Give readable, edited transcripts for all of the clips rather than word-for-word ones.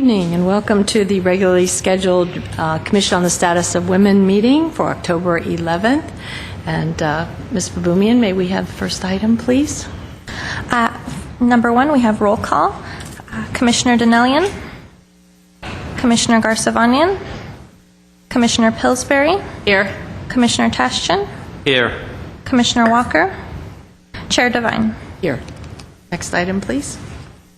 evening and welcome to the regularly scheduled Commission on the Status of Women meeting for October 11th. And Ms. Babumian, may we have the first item, please? Number one, we have roll call. Commissioner Donnellian, Commissioner Garsavanian, Commissioner Pillsbury. Here. Commissioner Taschin. Here. Commissioner Walker. Chair Devine. Here. Next item, please.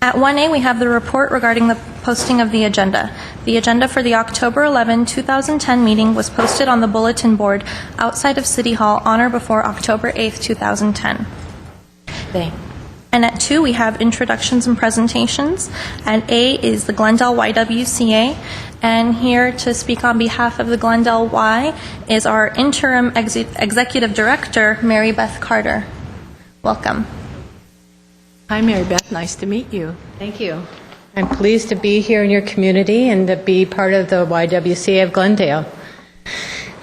At 1A, we have the report regarding the posting of the agenda. The agenda for the October 11, 2010 meeting was posted on the bulletin board outside of City Hall on or before October 8, 2010. Thank you. And at 2, we have introductions and presentations. And A is the Glendale YWCA. And here to speak on behalf of the Glendale Y is our interim executive director, Mary Beth Carter. Welcome. Hi, Mary Beth. Nice to meet you. Thank you. I'm pleased to be here in your community and to be part of the YWCA of Glendale.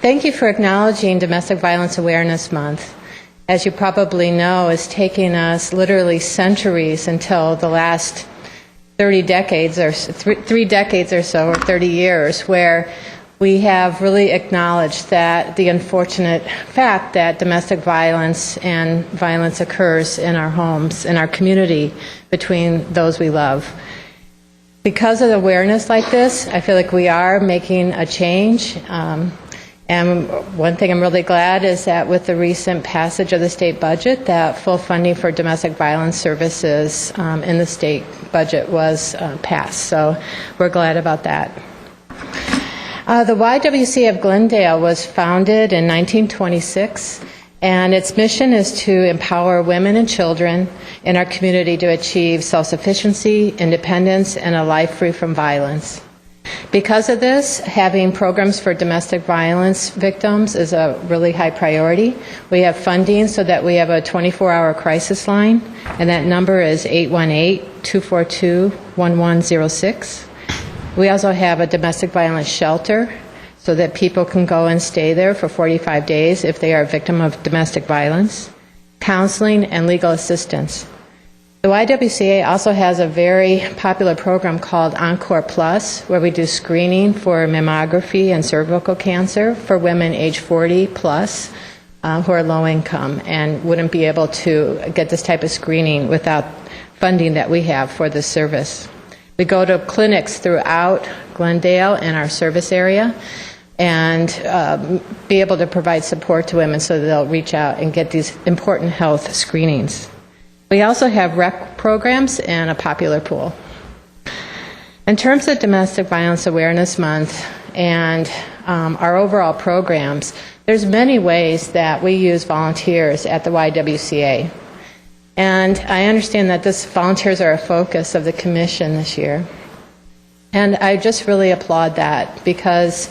Thank you for acknowledging Domestic Violence Awareness Month. As you probably know, it's taken us literally centuries until the last 30 decades or 3 decades or so, or 30 years, where we have really acknowledged that the unfortunate fact that domestic violence and violence occurs in our homes, in our community, between those we love. Because of awareness like this, I feel like we are making a change. And one thing I'm really glad is that with the recent passage of the state budget, that full funding for domestic violence services in the state budget was passed. So we're glad about that. The YWCA of Glendale was founded in 1926, and its mission is to empower women and children in our community to achieve self-sufficiency, independence, and a life free from violence. Because of this, having programs for domestic violence victims is a really high priority. We have funding so that we have a 24-hour crisis line, and that number is 818-242-1106. We also have a domestic violence shelter so that people can go and stay there for 45 days if they are a victim of domestic violence, counseling, and legal assistance. The YWCA also has a very popular program called Encore Plus, where we do screening for mammography and cervical cancer for women age 40 plus who are low income and wouldn't be able to get this type of screening without funding that we have for this service. We go to clinics throughout Glendale in our service area and be able to provide support to women so that they'll reach out and get these important health screenings. We also have rec programs and a popular pool. In terms of Domestic Violence Awareness Month and our overall programs, there's many ways that we use volunteers at the YWCA. And I understand that volunteers are a focus of the commission this year. And I just really applaud that because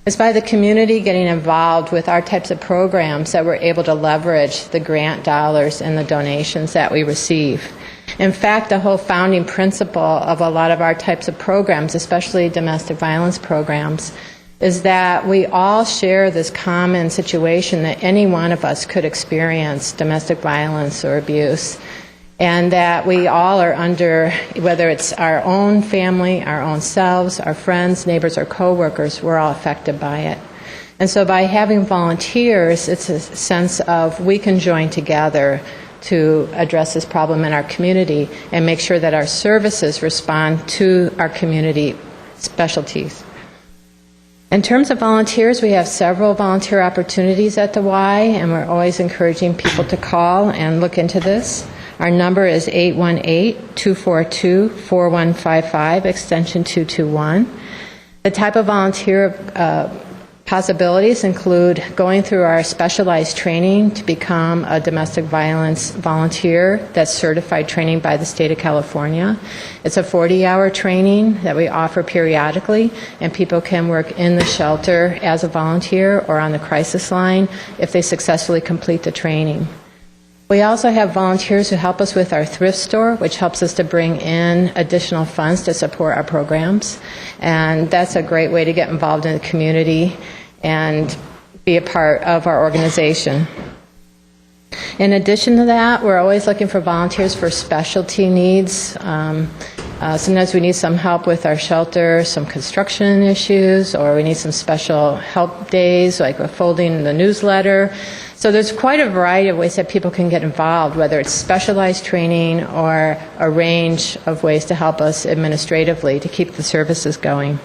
it's by the community getting involved with our types of programs that we're able to leverage the grant dollars and the donations that we receive. In fact, the whole founding principle of a lot of our types of programs, especially domestic violence programs, is that we all share this common situation that any one of us could experience domestic violence or abuse, and that we all are under, whether it's our own family, our own selves, our friends, neighbors, or coworkers, we're all affected by it. And so by having volunteers, it's a sense of we can join together to address this problem in our community and make sure that our services respond to our community specialties. In terms of volunteers, we have several volunteer opportunities at the Y, and we're always encouraging people to call and look into this. Our number is 818-242-4155, extension 221. The type of volunteer possibilities include going through our specialized training to become a domestic violence volunteer that's certified training by the state of California. It's a 40-hour training that we offer periodically, and people can work in the shelter as a volunteer or on the crisis line if they successfully complete the training. We also have volunteers who help us with our thrift store, which helps us to bring in additional funds to support our programs. And that's a great way to get involved in the community and be a part of our organization. In addition to that, we're always looking for volunteers for specialty needs. Sometimes we need some help with our shelter, some construction issues, or we need some special help days, like with folding the newsletter. So there's quite a variety of ways that people can get involved, whether it's specialized training or a range of ways to help us administratively to keep the services going.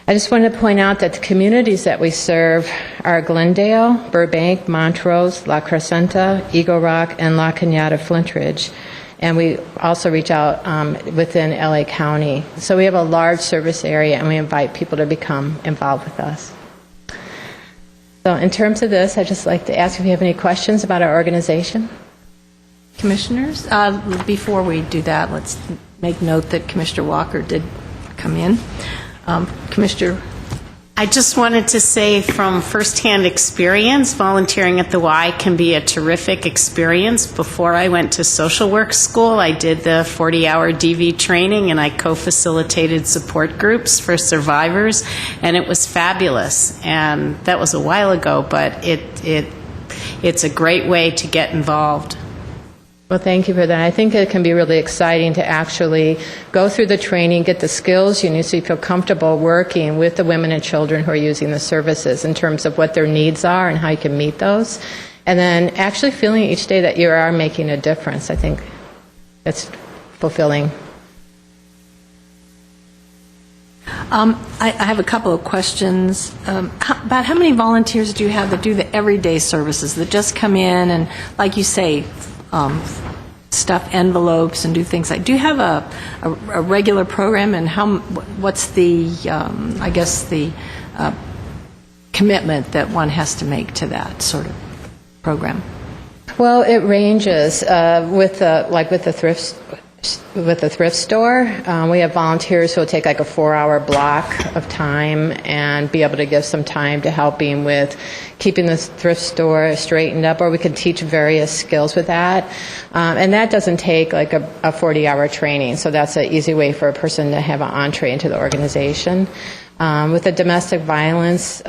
I just wanted to point out that the communities that we serve are Glendale, Burbank, Montrose, La Crescenta, Eagle Rock, and La Cañada Flintridge. And we also reach out within LA County. So we have a large service area, and we invite people to become involved with us. So in terms of this, I'd just like to ask if you have any questions about our organization. Commissioners, before we do that, let's make note that Commissioner Walker did come in. Commissioner, I just wanted to say from firsthand experience, volunteering at the Y can be a terrific experience. Before I went to social work school, I did the 40-hour DV training, and I co-facilitated support groups for survivors, and it was fabulous. And that was a while ago, but it's a great way to get involved. Well, thank you for that. I think it can be really exciting to actually go through the training, get the skills you need so you feel comfortable working with the women and children who are using the services in terms of what their needs are and how you can meet those. And then actually feeling each day that you are making a difference. I think that's fulfilling. I have a couple of questions. About how many volunteers do you have that do the everyday services, that just come in and, like you say, stuff envelopes and do things like? Do you have a regular program, and what's the I guess the commitment that one has to make to that sort of program? Well, it ranges with the thrift store. We have volunteers who will take like a 4-hour block of time and be able to give some time to helping with keeping the thrift store straightened up, or we can teach various skills with that. And that doesn't take like a 40-hour training, so that's an easy way for a person to have an entree into the organization. With the domestic violence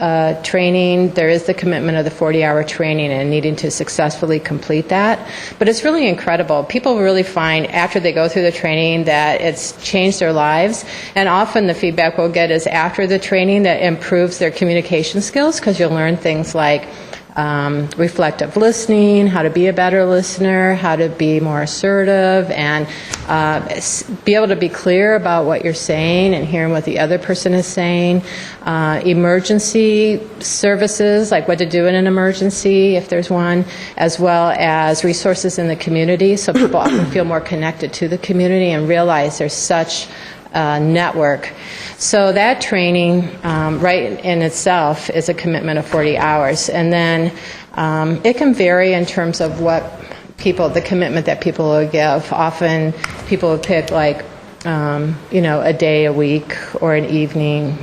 training, there is the commitment of the 40-hour training and needing to successfully complete that. But it's really incredible. People really find after they go through the training that it's changed their lives. And often the feedback we'll get is after the training that improves their communication skills, because you'll learn things like reflective listening, how to be a better listener, how to be more assertive, and be able to be clear about what you're saying and hearing what the other person is saying. Emergency services, like what to do in an emergency if there's one, as well as resources in the community, so people often feel more connected to the community and realize there's such network. So that training, right in itself, is a commitment of 40 hours. And then it can vary in terms of the commitment that people will give. Often people will pick like, a day a week or an evening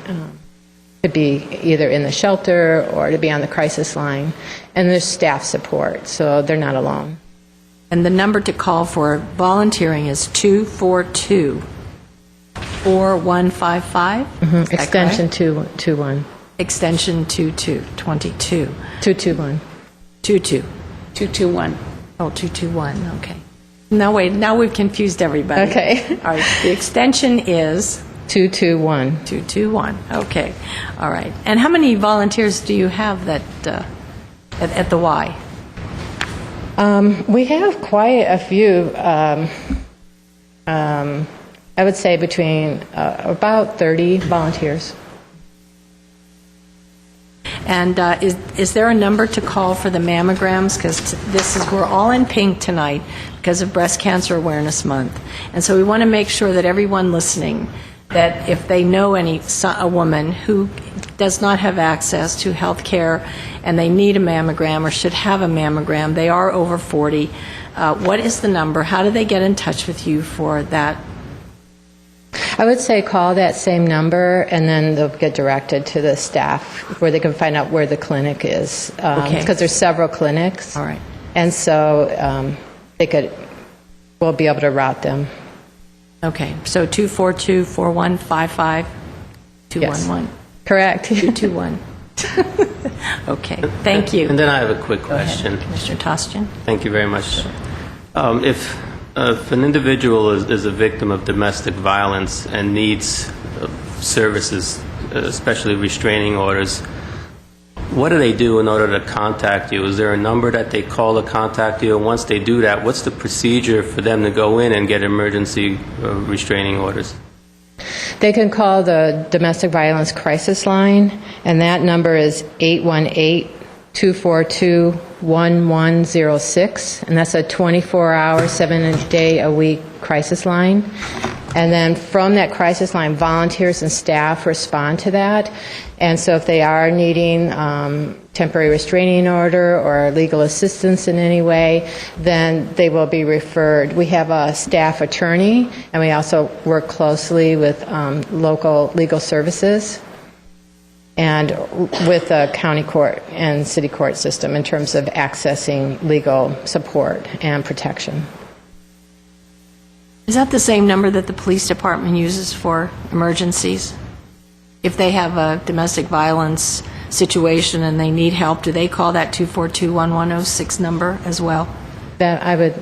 to be either in the shelter or to be on the crisis line. And there's staff support, so they're not alone. And the number to call for volunteering is 242. 4155? Mm-hmm. Extension 221. Extension 22. 221. 221. Oh, 221, okay. No, wait, now we've confused everybody. Okay. All right, the extension is? 221. 221, okay. All right. And how many volunteers do you have that at the Y? We have quite a few. I would say between about 30 volunteers. And is there a number to call for the mammograms? Because we're all in pink tonight because of Breast Cancer Awareness Month. And so we want to make sure that everyone listening, that if they know a woman who does not have access to health care and they need a mammogram or should have a mammogram, they are over 40, what is the number? How do they get in touch with you for that? I would say call that same number, and then they'll get directed to the staff where they can find out where the clinic is. Because there's several clinics. All right. And so we'll be able to route them. Okay. So 242-4155-211. Yes. Correct. 221. Okay. Thank you. And then I have a quick question. Go ahead, Commissioner Tostian. Thank you very much. If If an individual is a victim of domestic violence and needs services, especially restraining orders, what do they do in order to contact you? Is there a number that they call to contact you? And once they do that, what's the procedure for them to go in and get emergency restraining orders? They can call the Domestic Violence Crisis Line, and that number is 818-242-1106, and that's a 24-hour, 7-day-a-week crisis line. And then from that crisis line, volunteers and staff respond to that. And so if they are needing temporary restraining order or legal assistance in any way, then they will be referred. We have a staff attorney, and we also work closely with local legal services and with the county court and city court system in terms of accessing legal support and protection. Is that the same number that the police department uses for emergencies? If they have a domestic violence situation and they need help, do they call that 242-1106 number as well? That I would,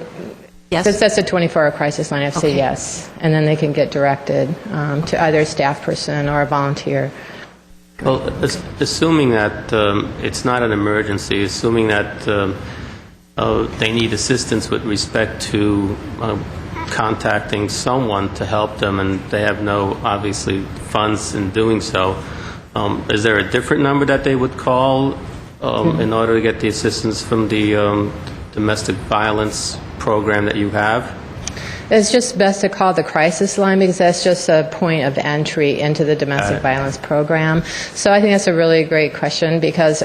Yes? because that's a 24-hour crisis line, I'd say Okay. yes. And then they can get directed to either a staff person or a volunteer. Well, assuming that it's not an emergency, assuming that they need assistance with respect to contacting someone to help them, and they have no, obviously, funds in doing so, is there a different number that they would call in order to get the assistance from the domestic violence program that you have? It's just best to call the crisis line because that's just a point of entry into the domestic violence program. So I think that's a really great question because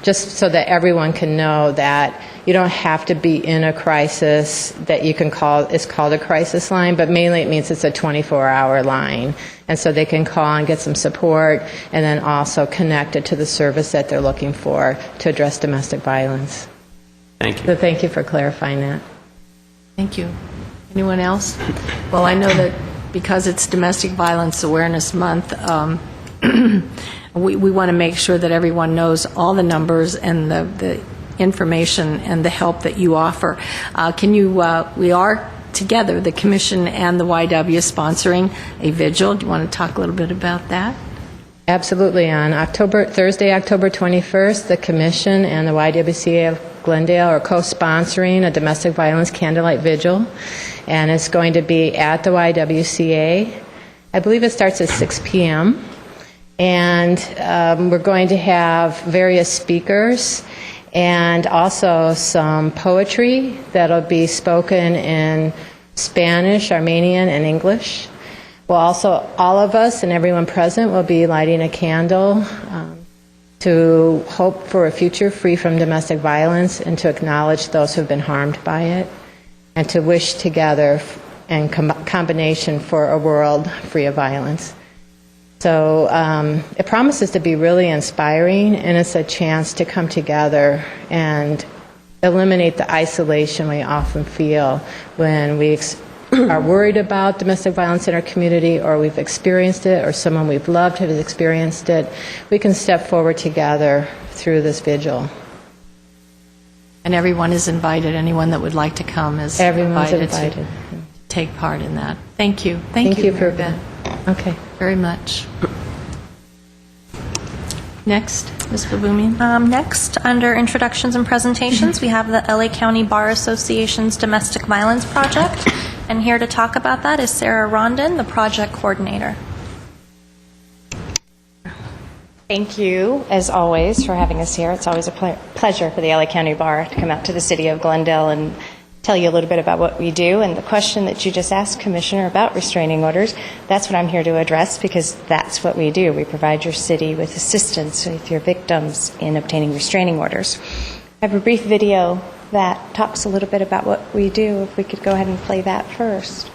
just so that everyone can know that you don't have to be in a crisis that you can call, it's called a crisis line, but mainly it means it's a 24-hour line. And so they can call and get some support and then also connect it to the service that they're looking for to address domestic violence. Thank you. So thank you for clarifying that. Thank you. Anyone else? Well, I know that because it's Domestic Violence Awareness Month, we want to make sure that everyone knows all the numbers and the information and the help that you offer. We are together, the Commission and the YW, sponsoring a vigil. Do you want to talk a little bit about that? Absolutely. On Thursday, October 21st, the Commission and the YWCA of Glendale are co-sponsoring a domestic violence candlelight vigil, and it's going to be at the YWCA. I believe it starts at 6 p.m., and we're going to have various speakers and also some poetry that'll be spoken in Spanish, Armenian, and English. Well, also, all of us and everyone present will be lighting a candle to hope for a future free from domestic violence and to acknowledge those who have been harmed by it and to wish together in combination for a world free of violence. So it promises to be really inspiring, and it's a chance to come together and eliminate the isolation we often feel when we are worried about domestic violence in our community, or we've experienced it, or someone we've loved has experienced it. We can step forward together through this vigil. And everyone is invited. Anyone that would like to come is Everyone's invited to invited. take part in that. Thank you. Thank you for Mary Beth, Okay. very much. Next, Ms. Babumian. Next, under introductions and presentations, we have the LA County Bar Association's Domestic Violence Project. And here to talk about that is Sarah Rondon, the project coordinator. Thank you, as always, for having us here. It's always a pleasure for the LA County Bar to come out to the city of Glendale and tell you a little bit about what we do. And the question that you just asked, Commissioner, about restraining orders, that's what I'm here to address, because that's what we do. We provide your city with assistance with your victims in obtaining restraining orders. I have a brief video that talks a little bit about what we do. If we could go ahead and play that first.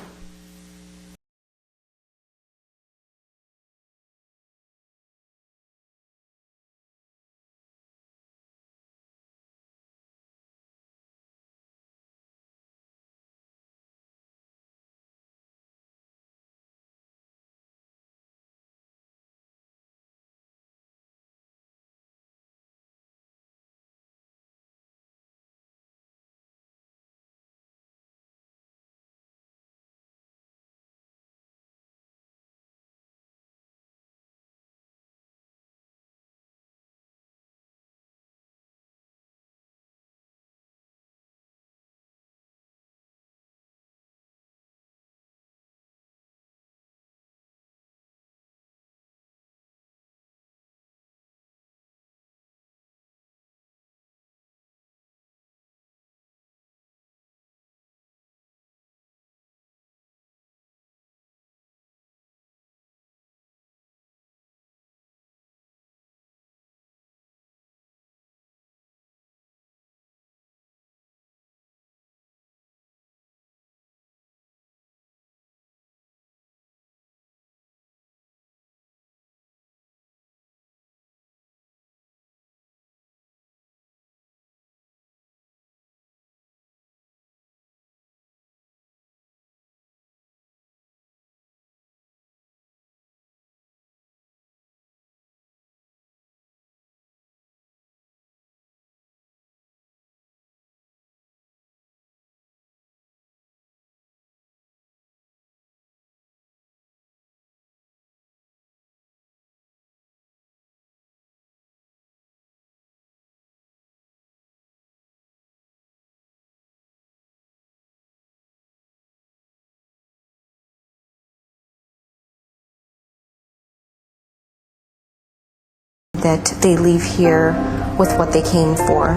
that they leave here with what they came for.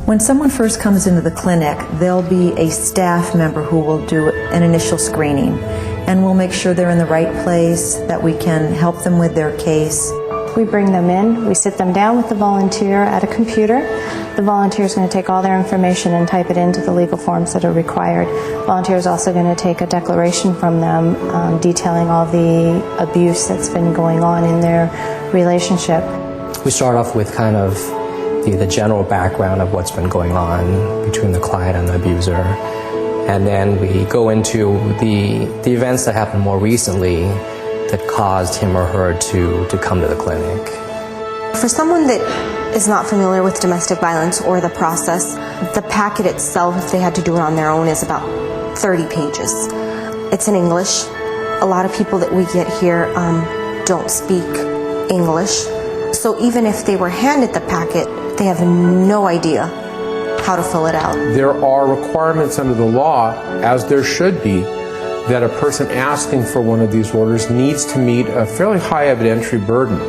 When someone first comes into the clinic, there'll be a staff member who will do an initial screening, and we'll make sure they're in the right place, that we can help them with their case. We bring them in, we sit them down with the volunteer at a computer. The volunteer is going to take all their information and type it into the legal forms that are required. The volunteer is also going to take a declaration from them detailing all the abuse that's been going on in their relationship. We start off with kind of the general background of what's been going on between the client and the abuser. And then we go into the events that happened more recently that caused him or her to come to the clinic. For someone that is not familiar with domestic violence or the process, the packet itself, if they had to do it on their own, is about 30 pages. It's in English. A lot of people that we get here don't speak English. So even if they were handed the packet, they have no idea how to fill it out. There are requirements under the law, as there should be, that a person asking for one of these orders needs to meet a fairly high evidentiary burden.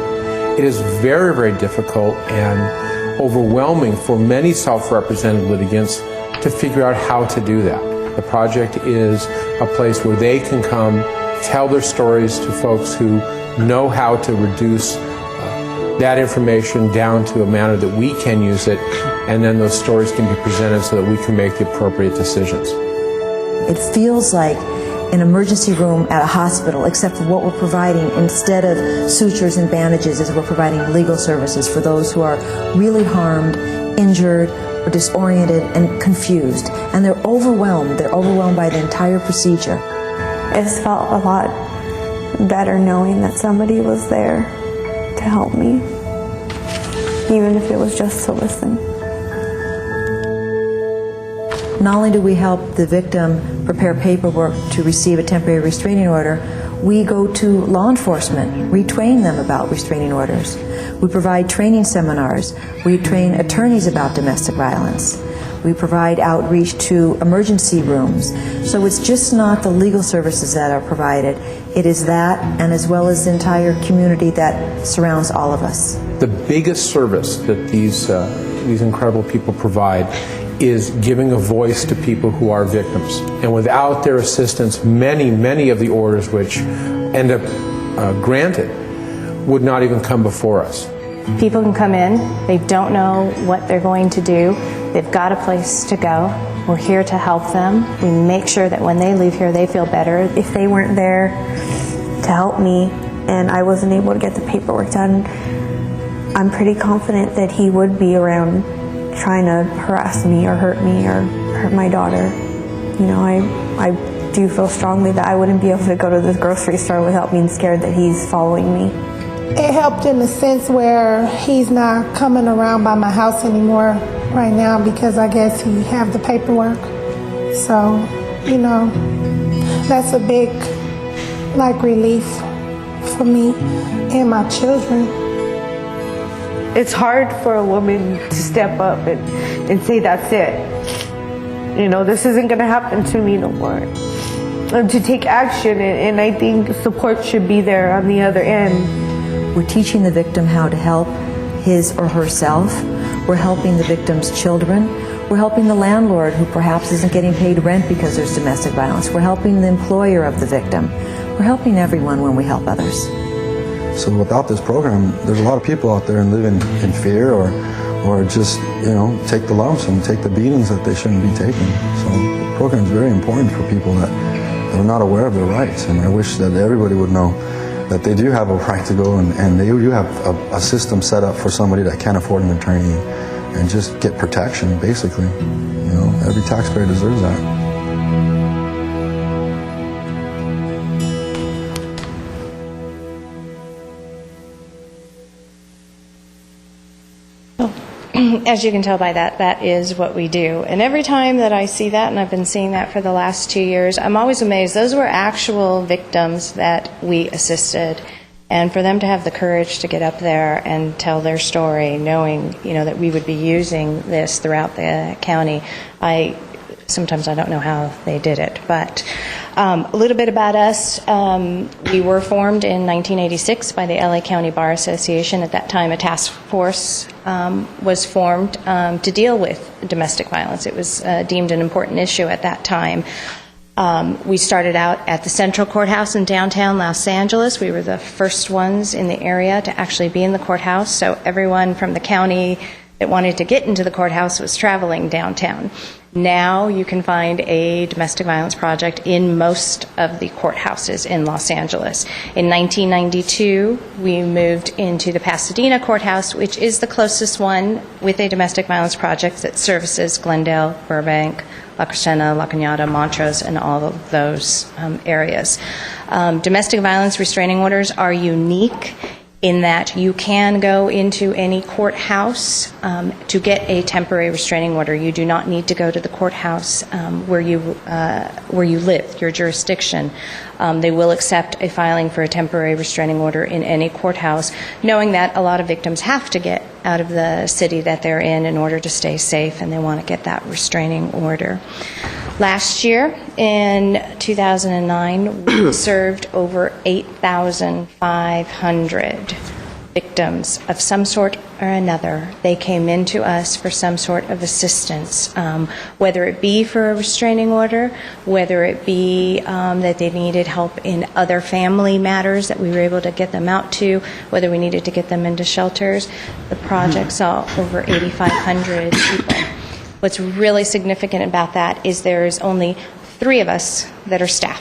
It is very, very difficult and overwhelming for many self-represented litigants to figure out how to do that. The project is a place where they can come, tell their stories to folks who know how to reduce that information down to a manner that we can use it, and then those stories can be presented so that we can make the appropriate decisions. It feels like an emergency room at a hospital, except for what we're providing instead of sutures and bandages is we're providing legal services for those who are really harmed, injured, or disoriented and confused. And they're overwhelmed. They're overwhelmed by the entire procedure. It just felt a lot better knowing that somebody was there to help me, even if it was just to listen. Not only do we help the victim prepare paperwork to receive a temporary restraining order, we go to law enforcement, retrain them about restraining orders. We provide training seminars. We train attorneys about domestic violence. We provide outreach to emergency rooms. So it's just not the legal services that are provided. It is that, and as well as the entire community that surrounds all of us. The biggest service that these incredible people provide is giving a voice to people who are victims. And without their assistance, many of the orders which end up granted would not even come before us. People can come in, they don't know what they're going to do, they've got a place to go. We're here to help them. We make sure that when they leave here, they feel better. If they weren't there to help me and I wasn't able to get the paperwork done, I'm pretty confident that he would be around trying to harass me or hurt my daughter. You know, I do feel strongly that I wouldn't be able to go to this grocery store without being scared that he's following me. It helped in the sense where he's not coming around by my house anymore right now because I guess he have the paperwork. So, you know, that's a big, relief for me and my children. It's hard for a woman to step up and say, that's it. You know, this isn't going to happen to me no more. And to take action, and I think support should be there on the other end. We're teaching the victim how to help his or herself. We're helping the victim's children. We're helping the landlord who perhaps isn't getting paid rent because there's domestic violence. We're helping the employer of the victim. We're helping everyone when we help others. So without this program, there's a lot of people out there and living in fear or just, you know, take the lumps and take the beatings that they shouldn't be taking. So the program is very important for people that are not aware of their rights. And I wish that everybody would know that they do have a right to go and they do have a system set up for somebody that can't afford an attorney and just get protection, basically. You know, every taxpayer deserves that. As you can tell by that, that is what we do. And every time that I see that, and I've been seeing that for the last 2 years, I'm always amazed. Those were actual victims that we assisted. And for them to have the courage to get up there and tell their story, knowing, you know, that we would be using this throughout the county, sometimes I don't know how they did it. But A little bit about us. We were formed in 1986 by the LA County Bar Association. At that time, a task force was formed to deal with domestic violence. It was deemed an important issue at that time. We started out at the Central Courthouse in downtown Los Angeles. We were the first ones in the area to actually be in the courthouse, so everyone from the county that wanted to get into the courthouse was traveling downtown. Now you can find a domestic violence project in most of the courthouses in Los Angeles. In 1992, we moved into the Pasadena courthouse, which is the closest one with a domestic violence project that services Glendale, Burbank, La Crescenta, La Cañada, Montrose, and all of those areas. Domestic violence restraining orders are unique in that you can go into any courthouse to get a temporary restraining order. You do not need to go to the courthouse where you live, your jurisdiction. They will accept a filing for a temporary restraining order in any courthouse, knowing that a lot of victims have to get out of the city that they're in order to stay safe, and they want to get that restraining order. Last year, in 2009, we served over 8,500 victims of some sort or another. They came into us for some sort of assistance, whether it be for a restraining order, whether it be that they needed help in other family matters that we were able to get them out to, whether we needed to get them into shelters. The project saw over 8,500 people. What's really significant about that is there's only 3 of us that are staff.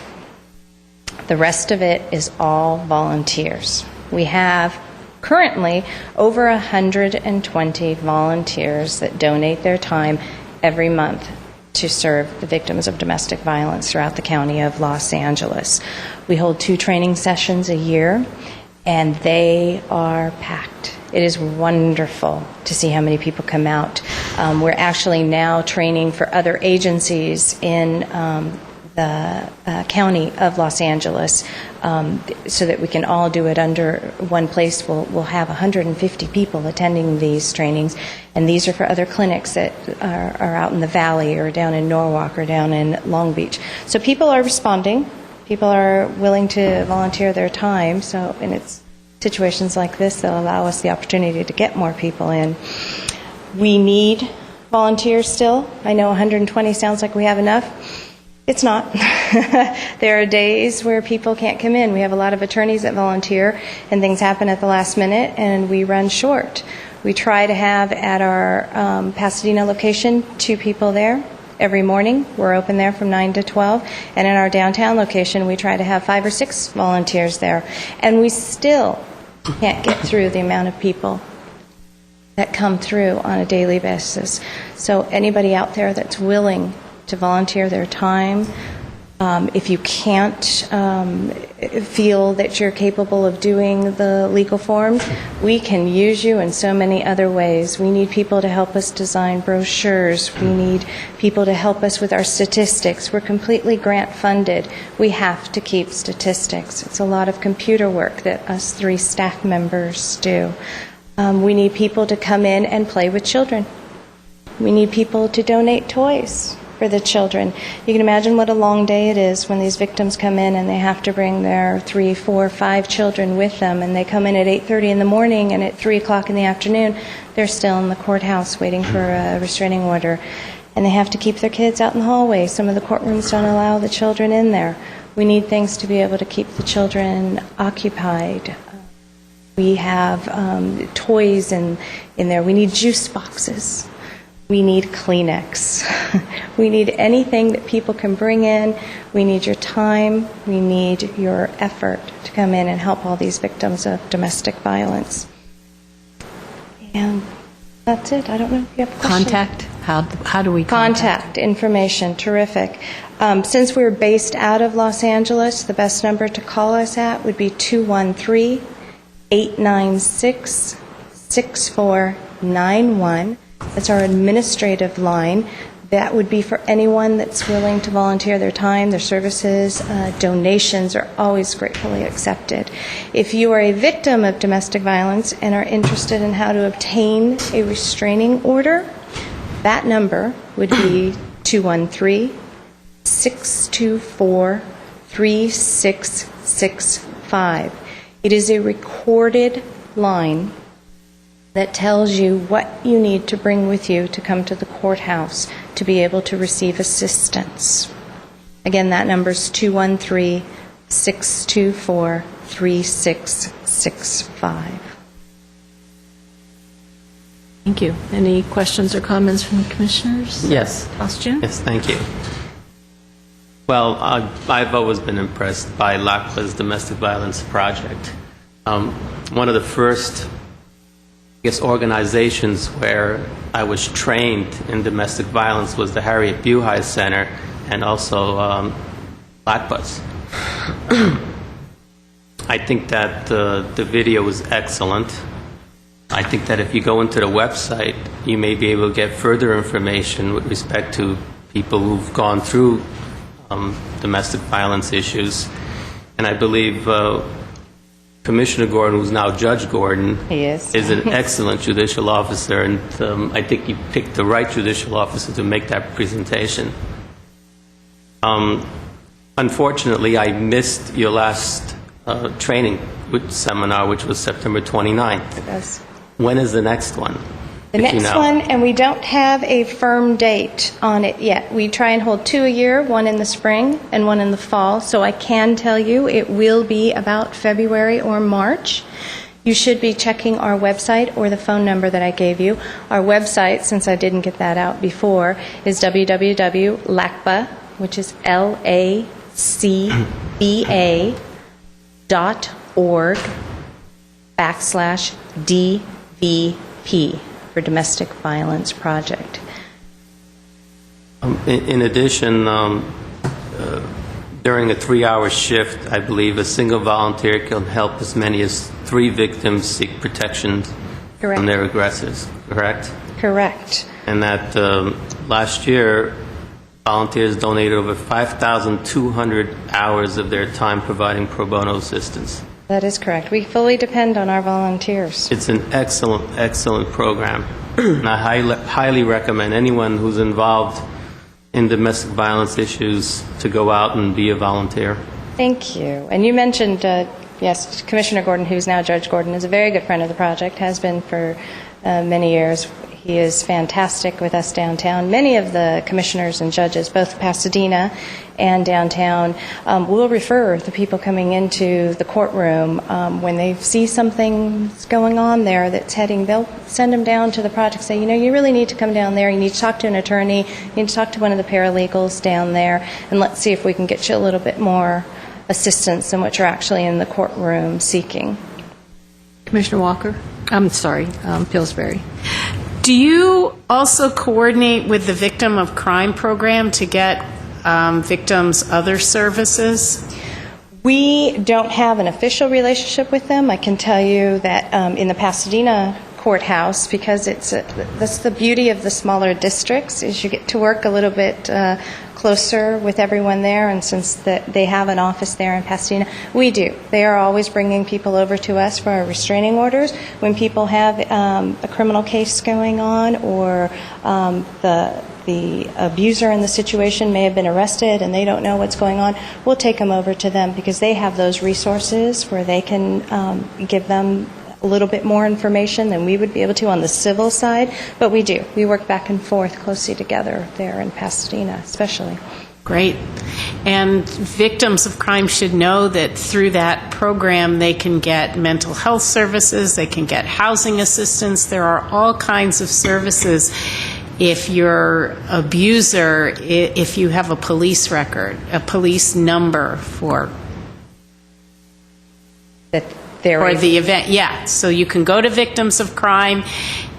The rest of it is all volunteers. We have currently over 120 volunteers that donate their time every month to serve the victims of domestic violence throughout the county of Los Angeles. We hold 2 training sessions a year, and they are packed. It is wonderful to see how many people come out. We're actually now training for other agencies in the county of Los Angeles so that we can all do it under one place. We'll have 150 people attending these trainings, and these are for other clinics that are out in the valley or down in Norwalk or down in Long Beach. So people are responding. People are willing to volunteer their time, so and it's situations like this that allow us the opportunity to get more people in. We need volunteers still. I know 120 sounds like we have enough. It's not. There are days where people can't come in. We have a lot of attorneys that volunteer, and things happen at the last minute, and we run short. We try to have at our Pasadena location 2 people there every morning. We're open there from 9 to 12. And in our downtown location, we try to have 5 or 6 volunteers there. And we still can't get through the amount of people that come through on a daily basis. So anybody out there that's willing to volunteer their time, if you can't feel that you're capable of doing the legal forms, we can use you in so many other ways. We need people to help us design brochures. We need people to help us with our statistics. We're completely grant funded. We have to keep statistics. It's a lot of computer work that us 3 staff members do. We need people to come in and play with children. We need people to donate toys for the children. You can imagine what a long day it is when these victims come in and they have to bring their 3, 4, 5 children with them, and they come in at 8:30 in the morning, and at 3 o'clock in the afternoon they're still in the courthouse waiting for a restraining order, and they have to keep their kids out in the hallway. Some of the courtrooms don't allow the children in there. We need things to be able to keep the children occupied. We have toys in there. We need juice boxes. We need Kleenex. We need anything that people can bring in. We need your time. We need your effort to come in and help all these victims of domestic violence. And that's it. I don't know if you have a question. Contact? How do we Contact information, terrific. Since we're based out of Los Angeles, the best number to call us at would be 213-896-6491. That's our administrative line. That would be for anyone that's willing to volunteer their time, their services. Donations are always gratefully accepted. If you are a victim of domestic violence and are interested in how to obtain a restraining order, that number would be 213-624 3665. It is a recorded line that tells you what you need to bring with you to come to the courthouse to be able to receive assistance. Again, that number is 213-624-3665. Thank you. Any questions or comments from the commissioners? Yes. Costume? Yes, thank you. Well, I've always been impressed by LACPA's domestic violence project. One of the first, organizations where I was trained in domestic violence was the Harriet Buhai Center and also LACPA's. I think that the video was excellent. I think that if you go into the website, you may be able to get further information with respect to people who've gone through domestic violence issues. And I believe Commissioner Gordon, who's now Judge Gordon, is an excellent judicial officer, and I think you picked the right judicial officer to make that presentation. Unfortunately, I missed your last training seminar, which was September 29th. Yes. When is the next one? The next one, and we don't have a firm date on it yet. We try and hold 2 a year, one in the spring and one in the fall. So I can tell you it will be about February or March. You should be checking our website or the phone number that I gave you. Our website, since I didn't get that out before, is www.lacba, which is LACBA.org/DVP. for Domestic Violence Project. In addition, during a 3-hour shift, I believe a single volunteer can help as many as 3 victims seek protection from their aggressors, correct? Correct. And that last year, volunteers donated over 5,200 hours of their time providing pro bono assistance. That is correct. We fully depend on our volunteers. It's an excellent, excellent program. And I highly recommend anyone who's involved in domestic violence issues to go out and be a volunteer. Thank you. And you mentioned, yes, Commissioner Gordon, who's now Judge Gordon, is a very good friend of the project, has been for many years. He is fantastic with us downtown. Many of the commissioners and judges, both Pasadena and downtown, will refer the people coming into the courtroom when they see something going on there that's heading. They'll send them down to the project, say, you really need to come down there. You need to talk to an attorney. You need to talk to one of the paralegals down there, and let's see if we can get you a little bit more assistance than what you're actually in the courtroom seeking. Commissioner Walker? I'm sorry, Pillsbury. Do you also coordinate with the Victim of Crime program to get victims other services? We don't have an official relationship with them. I can tell you that in the Pasadena courthouse, because that's the beauty of the smaller districts, is you get to work a little bit closer with everyone there, and since they have an office there in Pasadena, we do. They are always bringing people over to us for our restraining orders. When people have a criminal case going on, or the abuser in the situation may have been arrested and they don't know what's going on, we'll take them over to them because they have those resources where they can give them a little bit more information than we would be able to on the civil side, but we do. We work back and forth closely together there in Pasadena, especially. Great. And victims of crime should know that through that program they can get mental health services, they can get housing assistance. There are all kinds of services if your abuser, if you have a police record, a police number for the event. Yeah, so you can go to Victims of Crime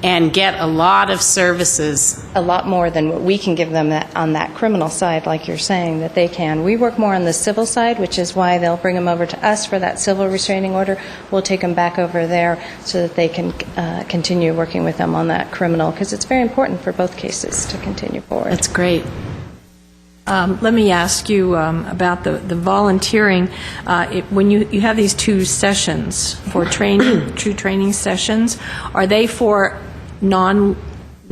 and get a lot of services. A lot more than what we can give them on that criminal side, like you're saying, that they can. We work more on the civil side, which is why they'll bring them over to us for that civil restraining order. We'll take them back over there so that they can continue working with them on that criminal, because it's very important for both cases to continue forward. That's great. Let me ask you about the volunteering. When you have these 2 sessions for training, true training sessions, are they for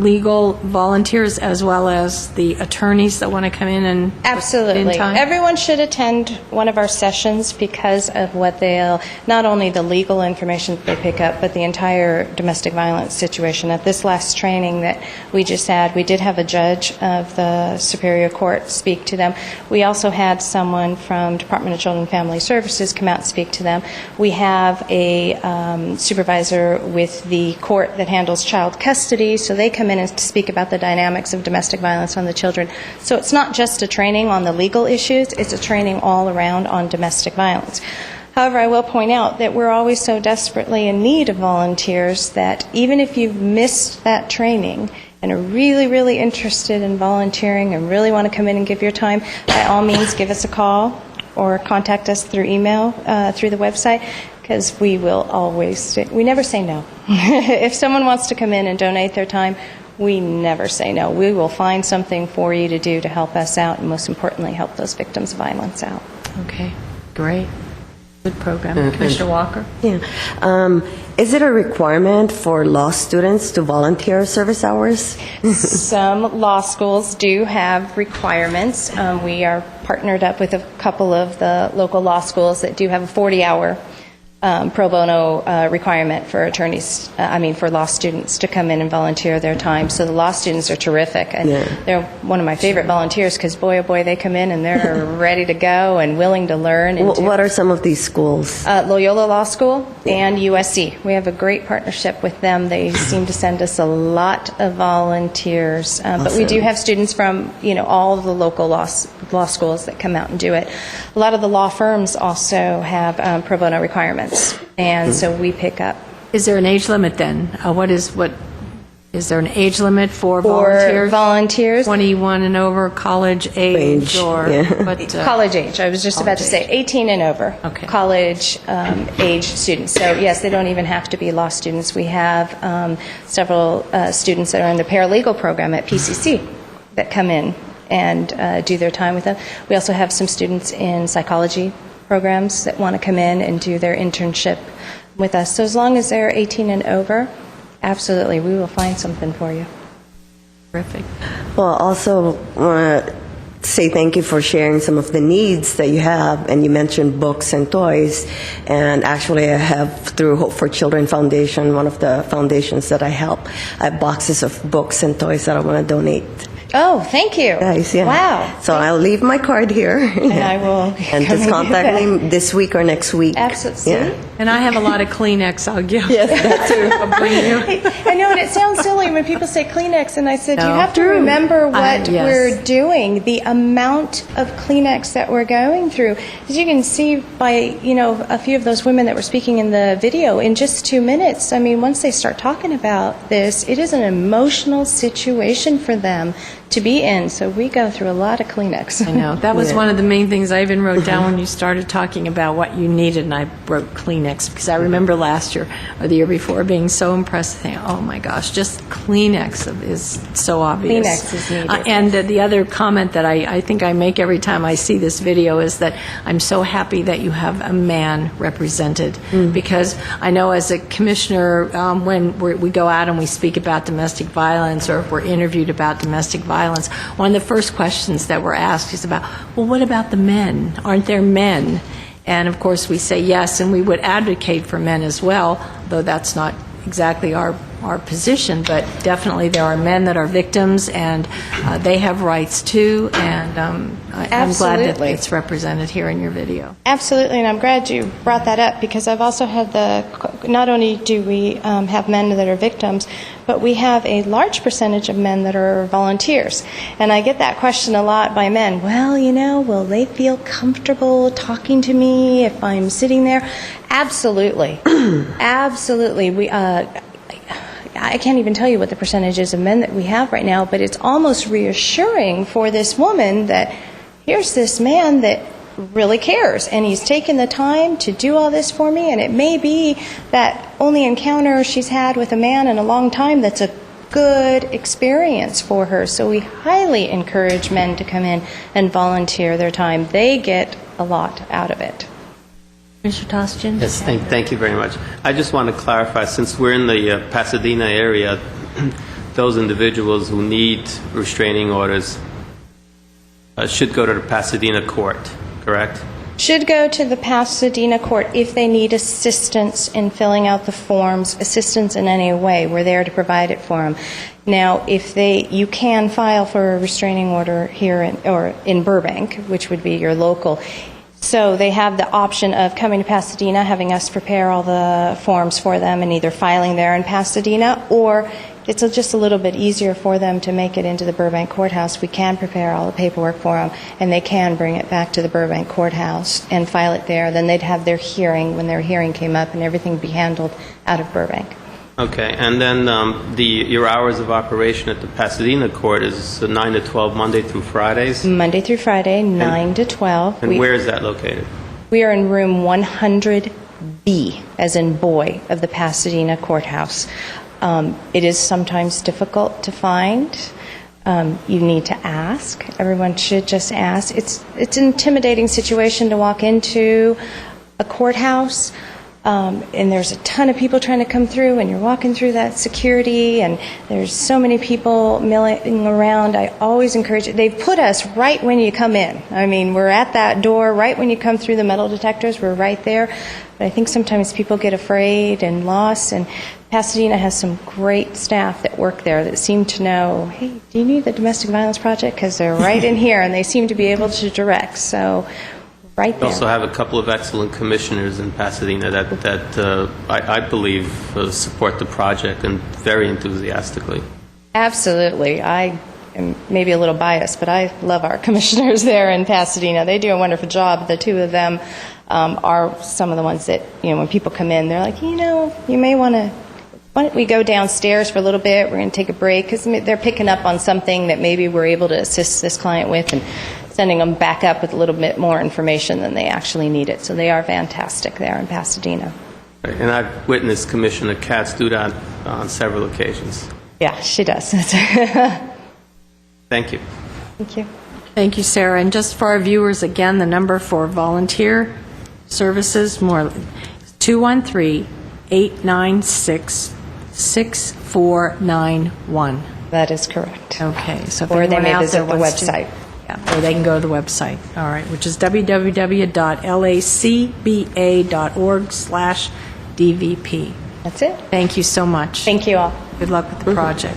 legal volunteers as well as the attorneys that want to come in and put in Absolutely. time? Everyone should attend one of our sessions because of what they'll, not only the legal information that they pick up, but the entire domestic violence situation. At this last training that we just had, we did have a judge of the Superior Court speak to them. We also had someone from Department of Children and Family Services come out and speak to them. We have a supervisor with the court that handles child custody, so they come in and speak about the dynamics of domestic violence on the children. So it's not just a training on the legal issues, it's a training all around on domestic violence. However, I will point out that we're always so desperately in need of volunteers that even if you've missed that training and are really, really interested in volunteering and really want to come in and give your time, by all means give us a call or contact us through email, through the website, because we will always, we never say no. If someone wants to come in and donate their time, we never say no. We will find something for you to do to help us out, and most importantly, help those victims of violence out. Okay, great. Good program. Commissioner Walker? Yeah. Is it a requirement for law students to volunteer service hours? Some law schools do have requirements. We are partnered up with a couple of the local law schools that do have a 40-hour pro bono requirement for attorneys, for law students to come in and volunteer their time. So the law students are terrific, and they're one of my favorite volunteers because, boy, oh boy, they come in and they're ready to go and willing to learn. And What are some of these schools? Loyola Law School and USC. We have a great partnership with them. They seem to send us a lot of volunteers, but we do have students from all of the local law schools that come out and do it. A lot of the law firms also have pro bono requirements. And so we pick up. Is there an age limit then? Is there an age limit for volunteers? 21 and over, college age, or college age. I was just about to say 18 and over. Okay. College age students. So yes, they don't even have to be law students. We have several students that are in the paralegal program at PCC that come in and do their time with them. We also have some students in psychology programs that want to come in and do their internship with us. So as long as they're 18 and over, absolutely, we will find something for you. Terrific. Well, also want to say thank you for sharing some of the needs that you have, and you mentioned books and toys, and actually I have, through Hope for Children Foundation, one of the foundations that I help, I have boxes of books and toys that I want to donate. Oh, thank you. Nice, yeah. Wow. So I'll leave my card here. And I will. And just contact me this week or next week. Absolutely. Yeah. And I have a lot of Kleenex I'll give. Yes, that too. I'll bring you. I know, and it sounds silly when people say Kleenex, and I said, you have to remember what we're doing, the amount of Kleenex that we're going through. As you can see by, a few of those women that were speaking in the video, in just 2 minutes, once they start talking about this, it is an emotional situation for them to be in, so we go through a lot of Kleenex. I know. That was one of the main things I even wrote down when you started talking about what you needed, and I wrote Kleenex, because I remember last year or the year before being so impressed, thinking, oh my gosh, just Kleenex is so obvious. Kleenex is needed. And the other comment that I think I make every time I see this video is that I'm so happy that you have a man represented, because I know as a commissioner, when we go out and we speak about domestic violence, or if we're interviewed about domestic violence, one of the first questions that we're asked is about, well, what about the men? Aren't there men? And of course we say yes, and we would advocate for men as well, though that's not exactly our position, but definitely there are men that are victims, and they have rights too, and I'm glad that it's represented here in your video. Absolutely, and I'm glad you brought that up, because I've also had not only do we have men that are victims, but we have a large percentage of men that are volunteers. And I get that question a lot by men. Well, will they feel comfortable talking to me if I'm sitting there? Absolutely. Absolutely. I can't even tell you what the percentages of men that we have right now, but it's almost reassuring for this woman that here's this man that really cares, and he's taken the time to do all this for me, and it may be that only encounter she's had with a man in a long time that's a good experience for her. So we highly encourage men to come in and volunteer their time. They get a lot out of it. Mr. Tostian? Yes, thank you very much. I just want to clarify, since we're in the Pasadena area, those individuals who need restraining orders should go to the Pasadena court, correct? Should go to the Pasadena court if they need assistance in filling out the forms, assistance in any way. We're there to provide it for them. Now, you can file for a restraining order here in Burbank, which would be your local. So they have the option of coming to Pasadena, having us prepare all the forms for them, and either filing there in Pasadena, or it's just a little bit easier for them to make it into the Burbank courthouse. We can prepare all the paperwork for them, and they can bring it back to the Burbank courthouse and file it there. Then they'd have their hearing when their hearing came up, and everything be handled out of Burbank. Okay, and then your hours of operation at the Pasadena court is 9 to 12, Monday through Fridays? Monday through Friday, 9 to 12. And where is that located? We are in room 100B, as in boy, of the Pasadena courthouse. It is sometimes difficult to find. You need to ask. Everyone should just ask. It's an intimidating situation to walk into a courthouse, and there's a ton of people trying to come through, and you're walking through that security, and there's so many people milling around. I always encourage it. They've put us right when you come in. I mean, we're at that door right when you come through the metal detectors. We're right there. But I think sometimes people get afraid and lost, and Pasadena has some great staff that work there that seem to know, hey, do you need the Domestic Violence Project? Because they're right in here, and they seem to be able to direct. So, right there. We also have a couple of excellent commissioners in Pasadena that I believe support the project and very enthusiastically. Absolutely. I am maybe a little biased, but I love our commissioners there in Pasadena. They do a wonderful job. The two of them are some of the ones that, when people come in, they're like, you may want to, why don't we go downstairs for a little bit? We're going to take a break, because they're picking up on something that maybe we're able to assist this client with, and sending them back up with a little bit more information than they actually needed. So they are fantastic there in Pasadena. And I've witnessed Commissioner Katz do that on several occasions. Yeah, she does. Thank you. Thank you. Thank you, Sarah. And just for our viewers, again, the number for volunteer services, 213-896-6491. That is correct. Okay, so if Or they anyone may out visit there the wants website. or they can go to the website. All right, which is www.lacba.org/DVP. That's it. Thank you so much. Thank you all. Good luck with the project.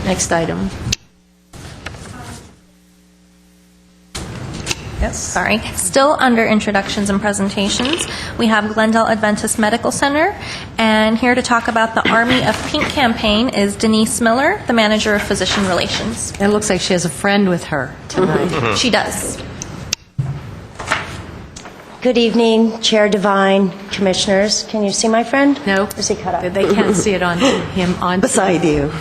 Next item. Yes. Sorry. Still under introductions and presentations, we have Glendale Adventist Medical Center, and here to talk about the Army of Pink campaign is Denise Miller, the Manager of Physician Relations. It looks like she has a friend with her tonight. She does. Good evening, Chair Devine, Commissioners. Can you see my friend? No. Or is he cut up? They can't see it on him. On Beside you.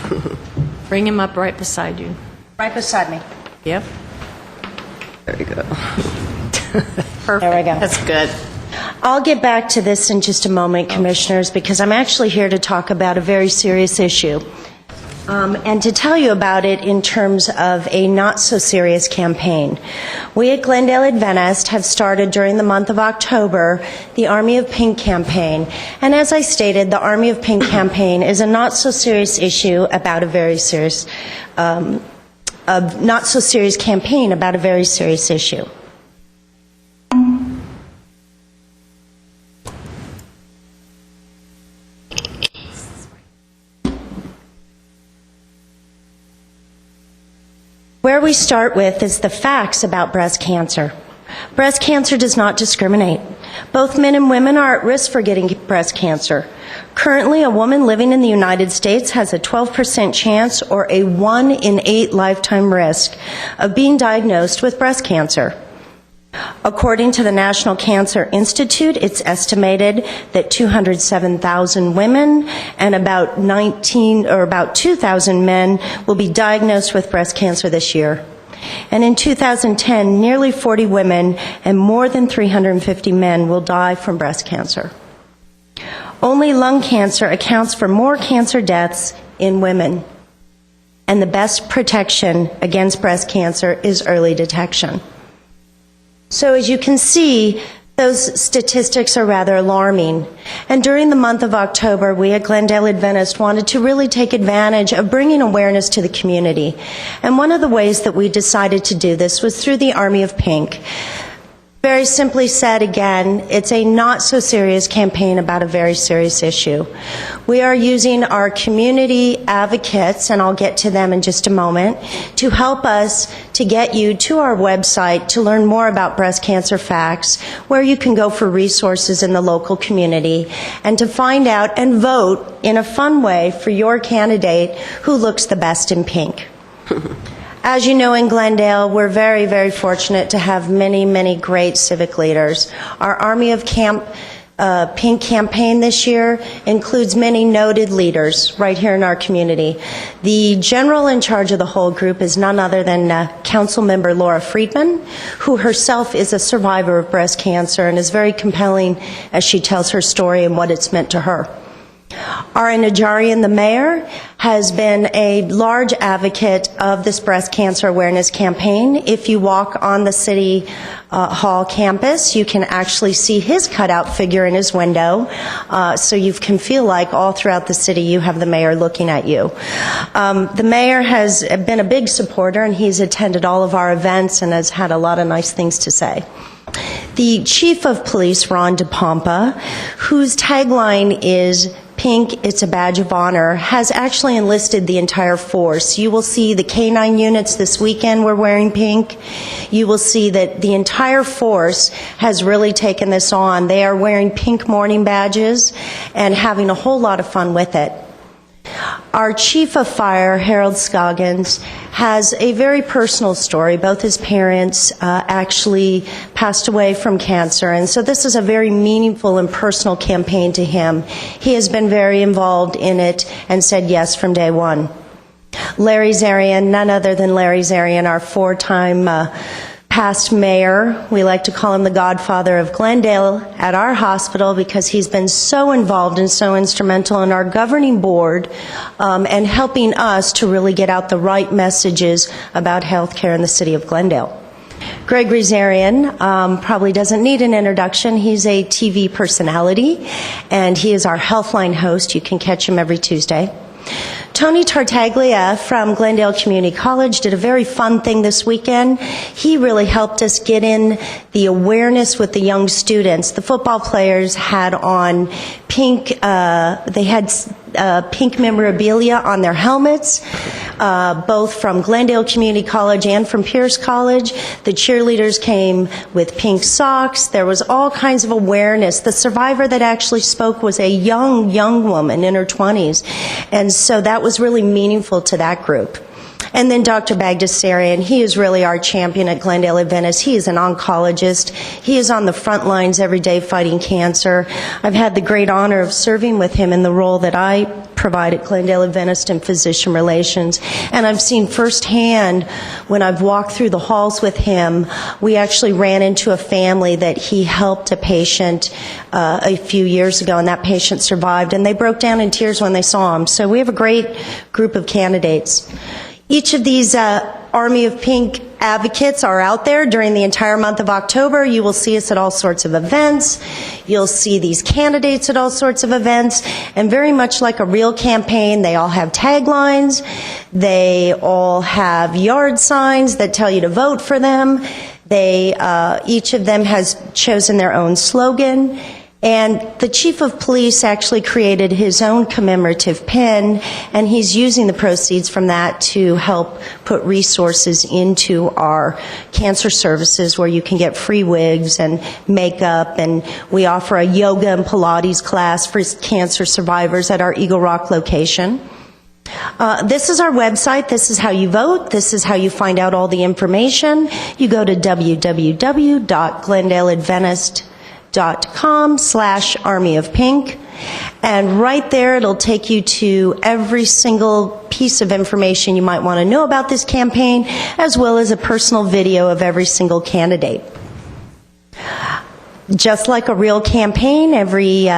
Bring him up right beside you. Right beside me. Yep. There you go. Perfect. There we go. That's good. I'll get back to this in just a moment, Commissioners, because I'm actually here to talk about a very serious issue. And to tell you about it in terms of a not-so-serious campaign. We at Glendale Adventist have started during the month of October the Army of Pink campaign. And as I stated, the Army of Pink campaign is a not-so-serious issue about a very serious, a not-so-serious campaign about a very serious issue. Where we start with is the facts about breast cancer. Breast cancer does not discriminate. Both men and women are at risk for getting breast cancer. Currently, a woman living in the United States has a 12% chance or a 1 in 8 lifetime risk of being diagnosed with breast cancer. According to the National Cancer Institute, it's estimated that 207,000 women and about 2,000 men will be diagnosed with breast cancer this year. And in 2010, nearly 40 women and more than 350 men will die from breast cancer. Only lung cancer accounts for more cancer deaths in women. And the best protection against breast cancer is early detection. So as you can see, Those statistics are rather alarming. And during the month of October, we at Glendale Adventist wanted to really take advantage of bringing awareness to the community. And one of the ways that we decided to do this was through the Army of Pink. Very simply said, again, it's a not-so-serious campaign about a very serious issue. We are using our community advocates, and I'll get to them in just a moment, to help us to get you to our website to learn more about breast cancer facts, where you can go for resources in the local community, and to find out and vote in a fun way for your candidate who looks the best in pink. As you know, in Glendale, we're very, very fortunate to have many, many great civic leaders. Our Army of Pink campaign this year includes many noted leaders right here in our community. The general in charge of the whole group is none other than Council Member Laura Friedman, who herself is a survivor of breast cancer and is very compelling as she tells her story and what it's meant to her. Ara Najarian, the mayor, has been a large advocate of this breast cancer awareness campaign. If you walk on the City Hall campus, you can actually see his cutout figure in his window, so you can feel like all throughout the city you have the mayor looking at you. The mayor has been a big supporter, and he's attended all of our events and has had a lot of nice things to say. The Chief of Police, Ron DePompa, whose tagline is "Pink, it's a badge of honor," has actually enlisted the entire force. You will see the K-9 units this weekend were wearing pink. You will see that the entire force has really taken this on. They are wearing pink morning badges and having a whole lot of fun with it. Our Chief of Fire, Harold Scoggins, has a very personal story. Both his parents actually passed away from cancer, and so this is a very meaningful and personal campaign to him. He has been very involved in it and said yes from day one. Larry Zarian, none other than Larry Zarian, our four-time past mayor. We like to call him the godfather of Glendale at our hospital because he's been so involved and so instrumental in our governing board and helping us to really get out the right messages about health care in the city of Glendale. Gregory Zarian probably doesn't need an introduction. He's a TV personality, and he is our Healthline host. You can catch him every Tuesday. Tony Tartaglia from Glendale Community College did a very fun thing this weekend. He really helped us get in the awareness with the young students. The football players had on pink, they had pink memorabilia on their helmets, both from Glendale Community College and from Pierce College. The cheerleaders came with pink socks. There was all kinds of awareness. The survivor that actually spoke was a young woman in her 20s, and so that was really meaningful to that group. And then Dr. Bagdasarian, he is really our champion at Glendale Adventist. He is an oncologist. He is on the front lines every day fighting cancer. I've had the great honor of serving with him in the role that I provide at Glendale Adventist in physician relations. And I've seen firsthand when I've walked through the halls with him, we actually ran into a family that he helped a patient a few years ago, and that patient survived, and they broke down in tears when they saw him. So we have a great group of candidates. Each of these Army of Pink advocates are out there during the entire month of October. You will see us at all sorts of events. You'll see these candidates at all sorts of events. And very much like a real campaign, they all have taglines. They all have yard signs that tell you to vote for them. Each of them has chosen their own slogan. And the Chief of Police actually created his own commemorative pin, and he's using the proceeds from that to help put resources into our cancer services where you can get free wigs and makeup, and we offer a yoga and Pilates class for cancer survivors at our Eagle Rock location. This is our website. This is how you vote. This is how you find out all the information. You go to www.glendaleadventist.com/Army of Pink, and right there it'll take you to every single piece of information you might want to know about this campaign, as well as a personal video of every single candidate. Just like a real campaign, every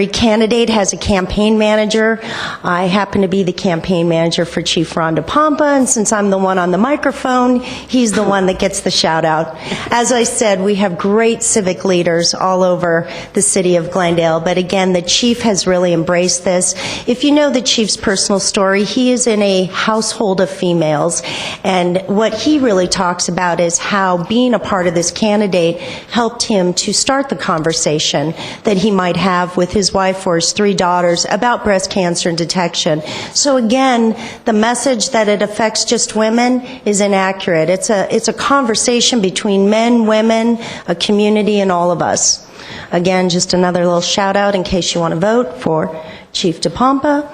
candidate has a campaign manager. I happen to be the campaign manager for Chief Ron DePompa, and since I'm the one on the microphone, he's the one that gets the shout out. As I said, we have great civic leaders all over the city of Glendale, but again, the chief has really embraced this. If you know the chief's personal story, he is in a household of females, and what he really talks about is how being a part of this candidate helped him to start the conversation that he might have with his wife or his 3 daughters about breast cancer and detection. So again, the message that it affects just women is inaccurate. It's a conversation between men, women, a community, and all of us. Again, just another little shout out in case you want to vote for Chief DePompa.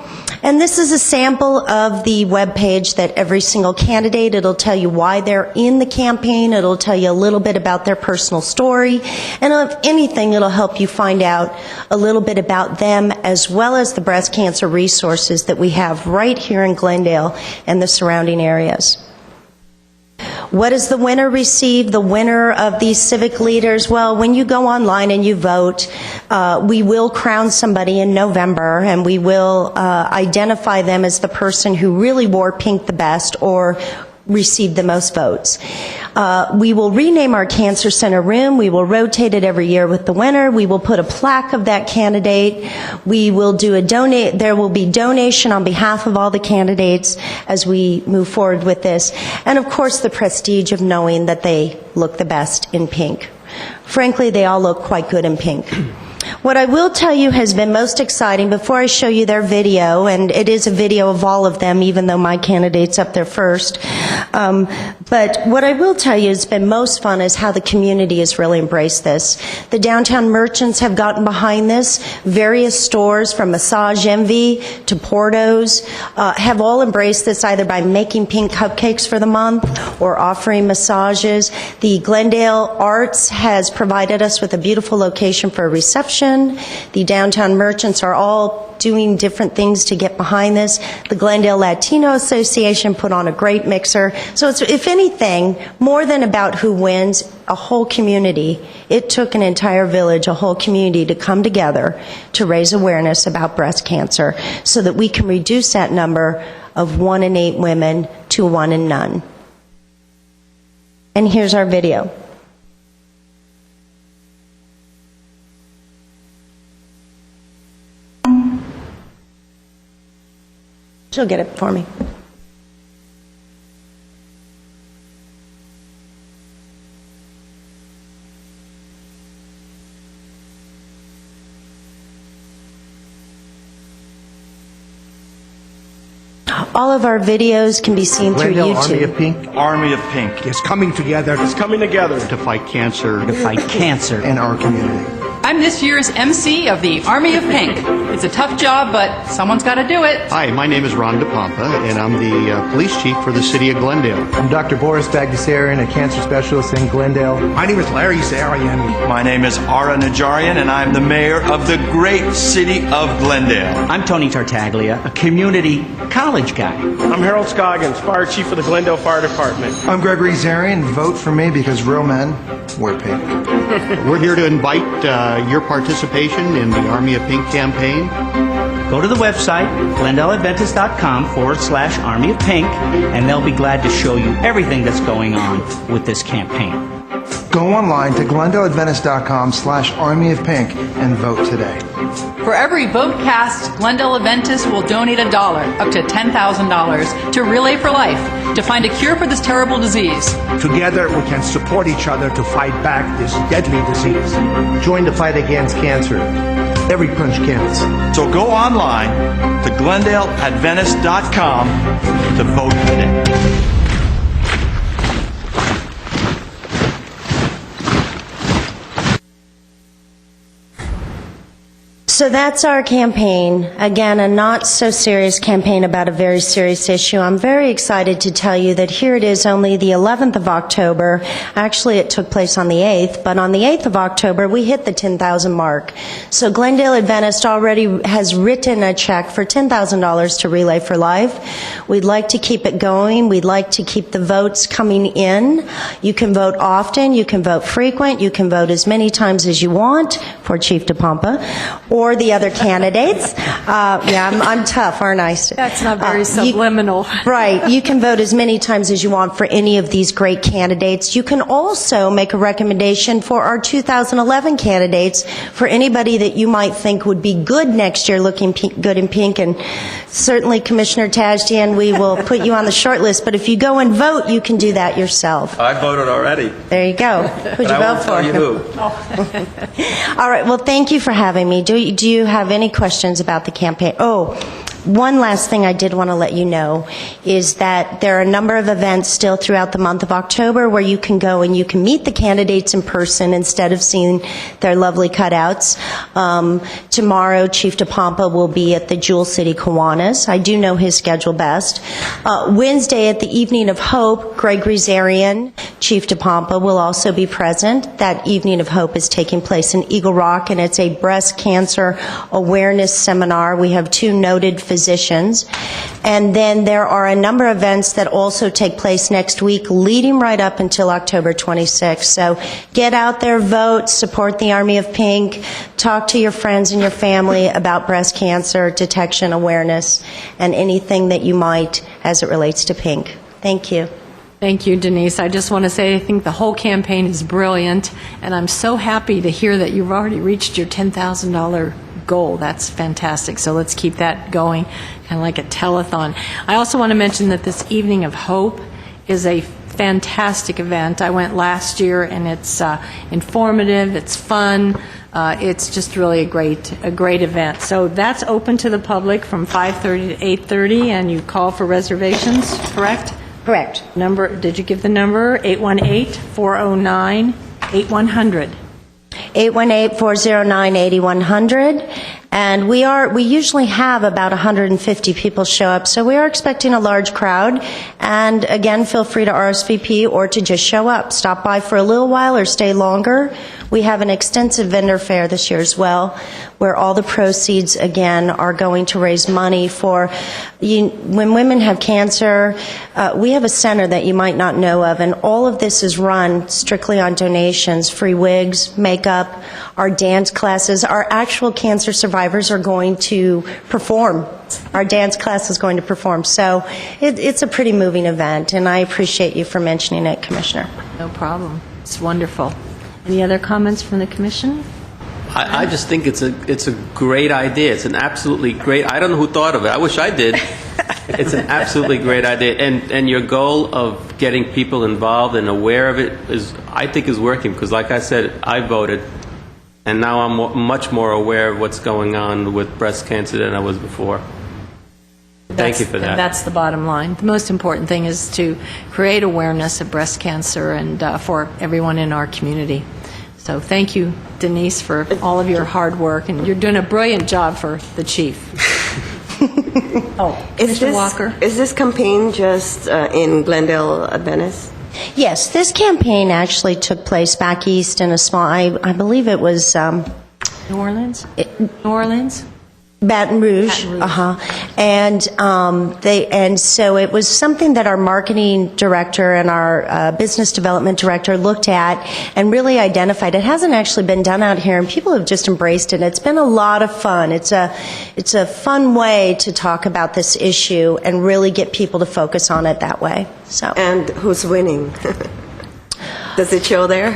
And this is a sample of the webpage that every single candidate, it'll tell you why they're in the campaign, it'll tell you a little bit about their personal story, and if anything, it'll help you find out a little bit about them as well as the breast cancer resources that we have right here in Glendale and the surrounding areas. What does the winner receive, the winner of these civic leaders? Well, when you go online and you vote, we will crown somebody in November, and we will identify them as the person who really wore pink the best or received the most votes. We will rename our cancer center room. We will rotate it every year with the winner. We will put a plaque of that candidate. We will do there will be donation on behalf of all the candidates as we move forward with this. And of course, the prestige of knowing that they look the best in pink. Frankly, they all look quite good in pink. What I will tell you has been most exciting, before I show you their video, and it is a video of all of them, even though my candidate's up there first, but what I will tell you has been most fun is how the community has really embraced this. The downtown merchants have gotten behind this. Various stores, from Massage Envy to Porto's, have all embraced this either by making pink cupcakes for the month or offering massages. The Glendale Arts has provided us with a beautiful location for a reception. The downtown merchants are all doing different things to get behind this. The Glendale Latino Association put on a great mixer. So it's, if anything, more than about who wins, a whole community. It took an entire village, a whole community, to come together to raise awareness about breast cancer so that we can reduce that number of 1 in 8 women to 1 in none. And here's our video. She'll get it for me. All of our videos can be seen through Glendale YouTube. Army of Pink. Army of Pink is coming together. It's coming together to fight cancer. To fight cancer in our community. I'm this year's MC of the Army of Pink. It's a tough job, but someone's got to do it. Hi, my name is Ron DePompa, and I'm the police chief for the city of Glendale. I'm Dr. Boris Bagdasarian, a cancer specialist in Glendale. My name is Larry Zarian. My name is Ara Najarian, and I'm the mayor of the great city of Glendale. I'm Tony Tartaglia, a community college guy. I'm Harold Scoggins, fire chief for the Glendale Fire Department. I'm Gregory Zarian. Vote for me because real men wear pink. We're here to invite your participation in the Army of Pink campaign. Go to the website, glendaleadventist.com/Army of Pink, and they'll be glad to show you everything that's going on with this campaign. Go online to glendaleadventist.com/Army of Pink and vote today. For every vote cast, Glendale Adventist will donate $1, up to $10,000, to Relay for Life, to find a cure for this terrible disease. Together we can support each other to fight back this deadly disease. Join the fight against cancer. Every punch counts. So go online to glendaleadventist.com to vote today. So that's our campaign. Again, a not so serious campaign about a very serious issue. I'm very excited to tell you that here it is, only the 11th of October. Actually, it took place on the 8th, but on the 8th of October, we hit the 10,000 mark. So Glendale Adventist already has written a check for $10,000 to Relay for Life. We'd like to keep it going. We'd like to keep the votes coming in. You can vote often. You can vote frequent. You can vote as many times as you want for Chief DePompa or the other candidates. I'm tough, aren't I? That's not very subliminal. Right. You can vote as many times as you want for any of these great candidates. You can also make a recommendation for our 2011 candidates for anybody that you might think would be good next year, looking good in pink. And certainly, Commissioner Tajdian, we will put you on the short list. But if you go and vote, you can do that yourself. I voted already. There you go. Who'd you vote for? Tell you who. All right. Well, thank you for having me. Do you have any questions about the campaign? Oh, one last thing I did want to let you know is that there are a number of events still throughout the month of October where you can go and you can meet the candidates in person instead of seeing their lovely cutouts. Tomorrow, Chief DePompa will be at the Jewel City Kiwanis. I do know his schedule best. Wednesday at the Evening of Hope, Greg Grisarian, Chief DePompa, will also be present. That Evening of Hope is taking place in Eagle Rock, and it's a breast cancer awareness seminar. We have two noted physicians. And then there are a number of events that also take place next week, leading right up until October 26th. So get out there, vote, support the Army of Pink, talk to your friends and your family about breast cancer detection, awareness, and anything that you might as it relates to pink. Thank you. Thank you, Denise. I just want to say I think the whole campaign is brilliant, and I'm so happy to hear that you've already reached your $10,000 goal. That's fantastic. So let's keep that going, kind of like a telethon. I also want to mention that this Evening of Hope is a fantastic event. I went last year, and it's informative, it's fun, it's just really a great event. So that's open to the public from 5:30 to 8:30, and you call for reservations, correct? Correct. Number, did you give the number? 818-409-8100. 818-409-8100. And we usually have about 150 people show up, so we are expecting a large crowd. And again, feel free to RSVP or to just show up. Stop by for a little while or stay longer. We have an extensive vendor fair this year as well, where all the proceeds, again, are going to raise money for, when women have cancer, we have a center that you might not know of, and all of this is run strictly on donations, free wigs, makeup, our dance classes. Our actual cancer survivors are going to perform. Our dance class is going to perform. So it's a pretty moving event, and I appreciate you for mentioning it, Commissioner. No problem. It's wonderful. Any other comments from the Commission? I just think it's a great idea. It's an absolutely great. I don't know who thought of it. I wish I did. It's an absolutely great idea, and your goal of getting people involved and aware of it I think is working, because, like I said, I voted, and now I'm much more aware of what's going on with breast cancer than I was before. Thank you for that. That's the bottom line. The most important thing is to create awareness of breast cancer and for everyone in our community. So thank you, Denise, for all of your hard work, and you're doing a brilliant job for the chief. Mr. Walker? Is this campaign just in Glendale, Venice? Yes, this campaign actually took place back east in a small, I believe it was... New Orleans? New Orleans? Baton Rouge. And so it was something that our marketing director and our business development director looked at and really identified. It hasn't actually been done out here, and people have just embraced it. It's been a lot of fun. It's a fun way to talk about this issue and really get people to focus on it that way. So. And who's winning? Does it show there?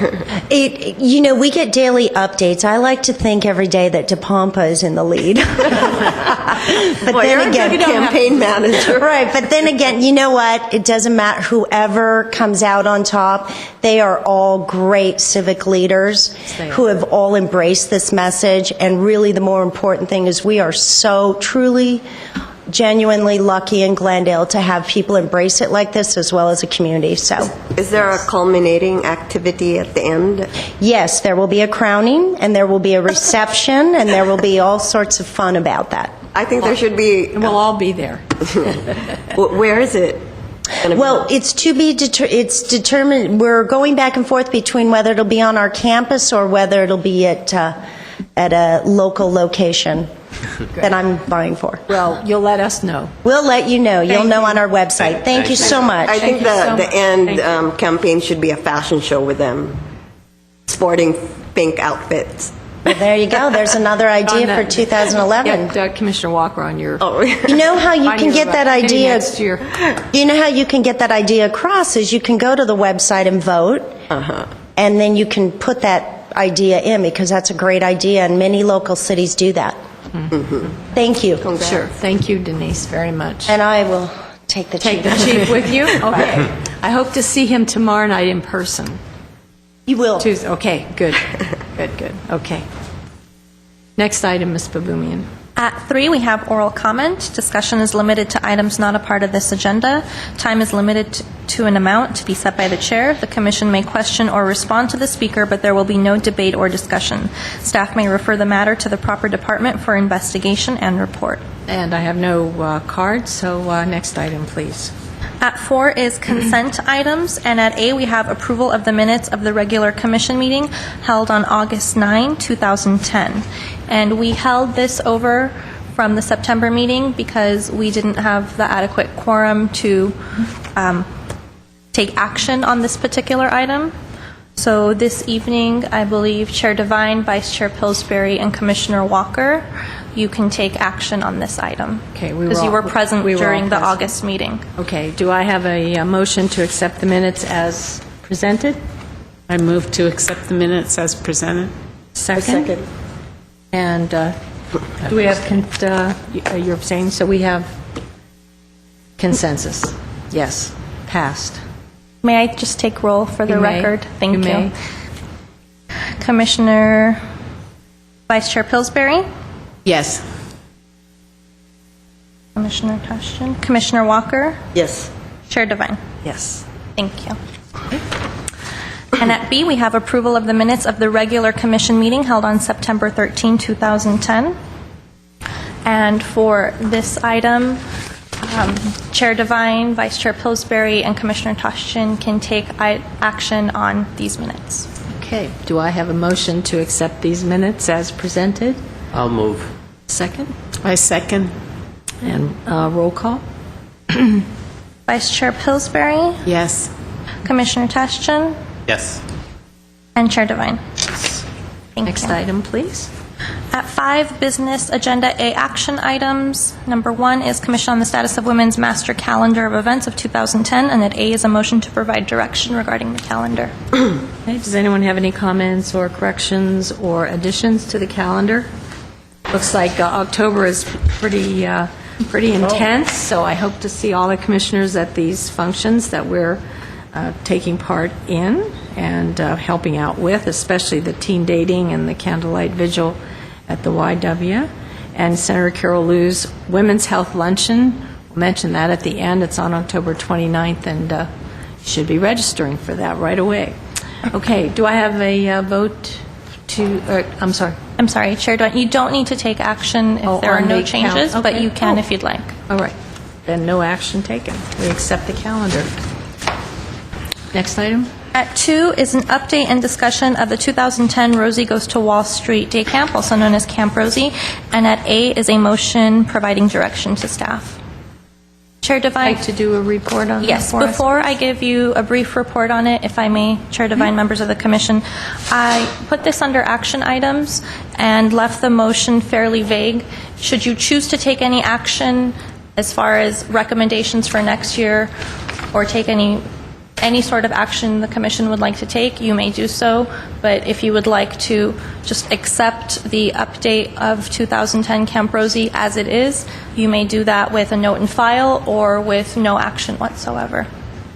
We get daily updates. I like to think every day that DePompa is in the lead. But then again, campaign manager. Right, but then again, you know what? It doesn't matter. Whoever comes out on top, they are all great civic leaders who have all embraced this message. And really the more important thing is we are so truly genuinely lucky in Glendale to have people embrace it like this, as well as a community. So, Is there a culminating activity at the end? yes, there will be a crowning, and there will be a reception, and there will be all sorts of fun about that. I think there should be. We'll all be there. Where is it? Well, it's to be determined. We're going back and forth between whether it'll be on our campus or whether it'll be at a local location that I'm vying for. Well, you'll let us know. We'll let you know. You'll know on our website. Thank you so much. I think the end campaign should be a fashion show with them, sporting pink outfits. Well, there you go. There's another idea for 2011. Get Commissioner Walker on your... You know how you can get that idea? Next year. You know how you can get that idea across is you can go to the website and vote, and then you can put that idea in, because that's a great idea, and many local cities do that. Thank you. Sure. Thank you, Denise, very much. And I will take the chief. Take the chief with you? Okay. I hope to see him tomorrow night in person. You will. Tuesday. Okay, good. Good. Okay. Next item, Ms. Baboumian. At 3, we have oral comment. Discussion is limited to items not a part of this agenda. Time is limited to an amount to be set by the chair. The commission may question or respond to the speaker, but there will be no debate or discussion. Staff may refer the matter to the proper department for investigation and report. And I have no cards, so next item, please. At 4 is consent items, and at A, we have approval of the minutes of the regular commission meeting held on August 9, 2010. And we held this over from the September meeting because we didn't have the adequate quorum to take action on this particular item. So this evening, I believe Chair Devine, Vice Chair Pillsbury, and Commissioner Walker, you can take action on this item. Okay, because you were present during the August meeting. Okay, do I have a motion to accept the minutes as presented? I move to accept the minutes as presented. Second. And do we have, you're abstaining, so we have consensus. Yes, passed. May I just take roll for the You may. record? Thank you. You may. Commissioner Vice Chair Pillsbury? Yes. Commissioner Tushton? Commissioner Walker? Yes. Chair Devine? Yes. Thank you. And at B, we have approval of the minutes of the regular commission meeting held on September 13, 2010. And for this item, Chair Devine, Vice Chair Pillsbury, and Commissioner Tushton can take action on these minutes. Okay, do I have a motion to accept these minutes as presented? I'll move. Second. I second. And roll call? Vice Chair Pillsbury, Yes. Commissioner Tushton, Yes. and Chair Devine. Thank Next you. item, please. At 5, business agenda A action items. Number 1 is Commission on the Status of Women's Master Calendar of Events of 2010, and at A is a motion to provide direction regarding the calendar. Okay, does anyone have any comments or corrections or additions to the calendar? Looks like October is pretty intense, so I hope to see all the commissioners at these functions that we're taking part in and helping out with, especially the teen dating and the candlelight vigil at the YW. And Senator Carol Liu's Women's Health Luncheon, we'll mention that at the end. It's on October 29th, and you should be registering for that right away. Okay, do I have a vote to, I'm sorry, Chair Devine, you don't need to take action if there are on no the changes, but okay. you can if you'd like. All right, then no action taken. We accept the calendar. Next item. At 2 is an update and discussion of the 2010 Rosie Goes to Wall Street Day Camp, also known as Camp Rosie. And at A is a motion providing direction to staff. Chair Devine. Like to do a report on that Yes, for us, before I give you a brief report on it, if I may, Chair Devine, members of the commission, I put this under action items and left the motion fairly vague. Should you choose to take any action as far as recommendations for next year or take any sort of action the commission would like to take, you may do so. But if you would like to just accept the update of 2010 Camp Rosie as it is, you may do that with a note and file or with no action whatsoever.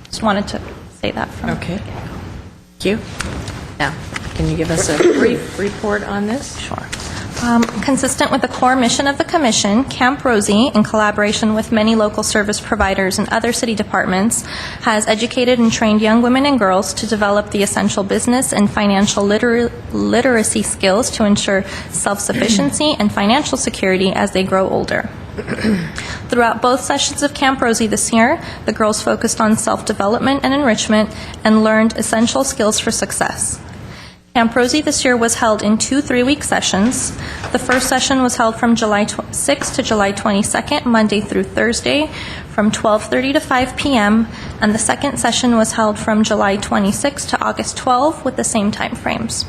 Just wanted to say that from Okay. Thank you. Now, can you give us a brief report on this? Sure. Consistent with the core mission of the Commission, Camp Rosie, in collaboration with many local service providers and other city departments, has educated and trained young women and girls to develop the essential business and financial literacy skills to ensure self-sufficiency and financial security as they grow older. Throughout both sessions of Camp Rosie this year, the girls focused on self-development and enrichment and learned essential skills for success. Camp Rosie this year was held in 2 3-week sessions. The first session was held from July 6th to July 22nd, Monday through Thursday, from 12:30 to 5 p.m., and the second session was held from July 26th to August 12th with the same time frames.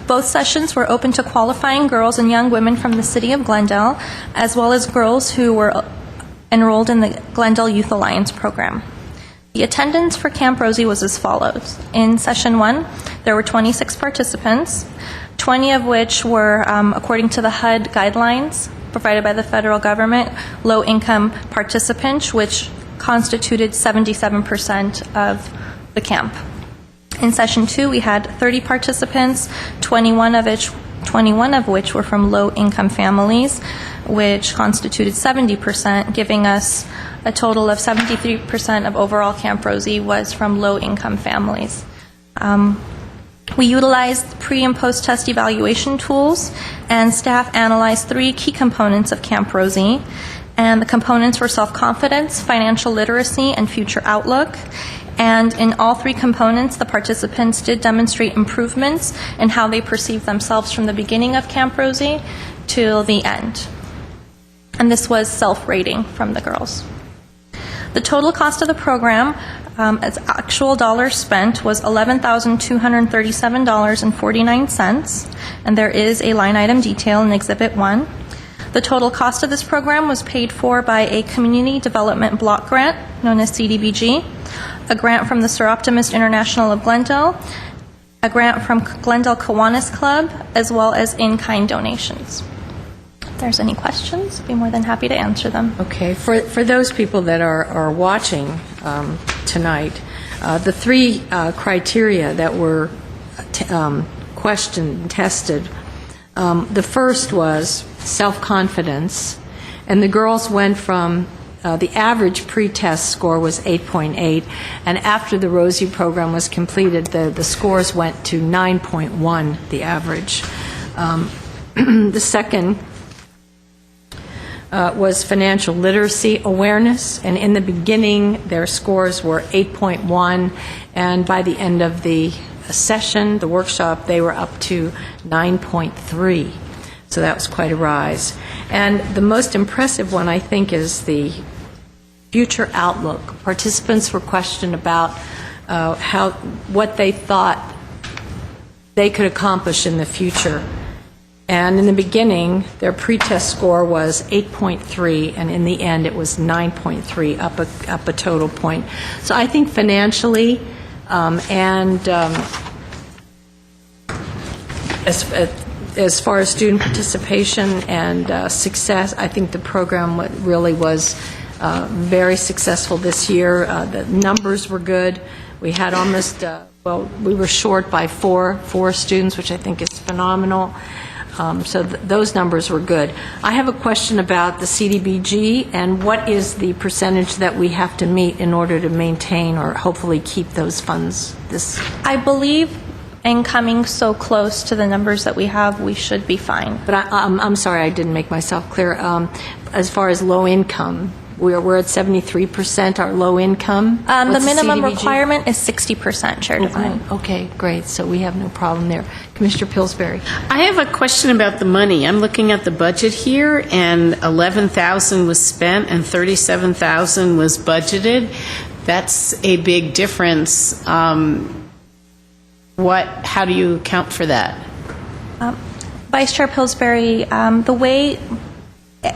Both sessions were open to qualifying girls and young women from the City of Glendale, as well as girls who were enrolled in the Glendale Youth Alliance program. The attendance for Camp Rosie was as follows. In Session 1, there were 26 participants, 20 of which were, according to the HUD guidelines provided by the federal government, low-income participants, which constituted 77% of the camp. In Session 2, we had 30 participants, 21 of which were from low-income families, which constituted 70%, giving us a total of 73% of overall Camp Rosie was from low-income families. We utilized pre- and post-test evaluation tools, and staff analyzed 3 key components of Camp Rosie. And the components were self-confidence, financial literacy, and future outlook. And in all 3 components, the participants did demonstrate improvements in how they perceive themselves from the beginning of Camp Rosie till the end. And this was self-rating from the girls. The total cost of the program, as actual dollars spent, was $11,237.49, and there is a line item detail in Exhibit 1. The total cost of this program was paid for by a Community Development Block Grant, known as CDBG, a grant from the Sir Optimist International of Glendale, a grant from Glendale Kiwanis Club, as well as in-kind donations. If there's any questions, I'd be more than happy to answer them. Okay, for those people that are watching tonight, the 3 criteria that were questioned and tested, the first was self-confidence, and the girls went from the average pre-test score was 8.8, and after the Rosie program was completed, the scores went to 9.1, the average. The second was financial literacy awareness, and in the beginning their scores were 8.1, and by the end of the session, the workshop, they were up to 9.3. So that was quite a rise. And the most impressive one, I think, is the future outlook. Participants were questioned about what they thought they could accomplish in the future. And in the beginning, their pretest score was 8.3, and in the end, it was 9.3, up a total point. So I think financially as far as student participation and success, I think the program really was very successful this year. The numbers were good. We had almost, we were short by four students, which I think is phenomenal. So those numbers were good. I have a question about the CDBG, and what is the percentage that we have to meet in order to maintain or hopefully keep those funds? I believe in coming so close to the numbers that we have, we should be fine. But I'm sorry, I didn't make myself clear. As far as low income, we're at 73%, our low income. The minimum requirement is 60%, Chair Devine. Okay, great. So we have no problem there. Commissioner Pillsbury. I have a question about the money. I'm looking at the budget here, and $11,000 was spent and $37,000 was budgeted. That's a big difference. How do you account for that? Vice Chair Pillsbury, the way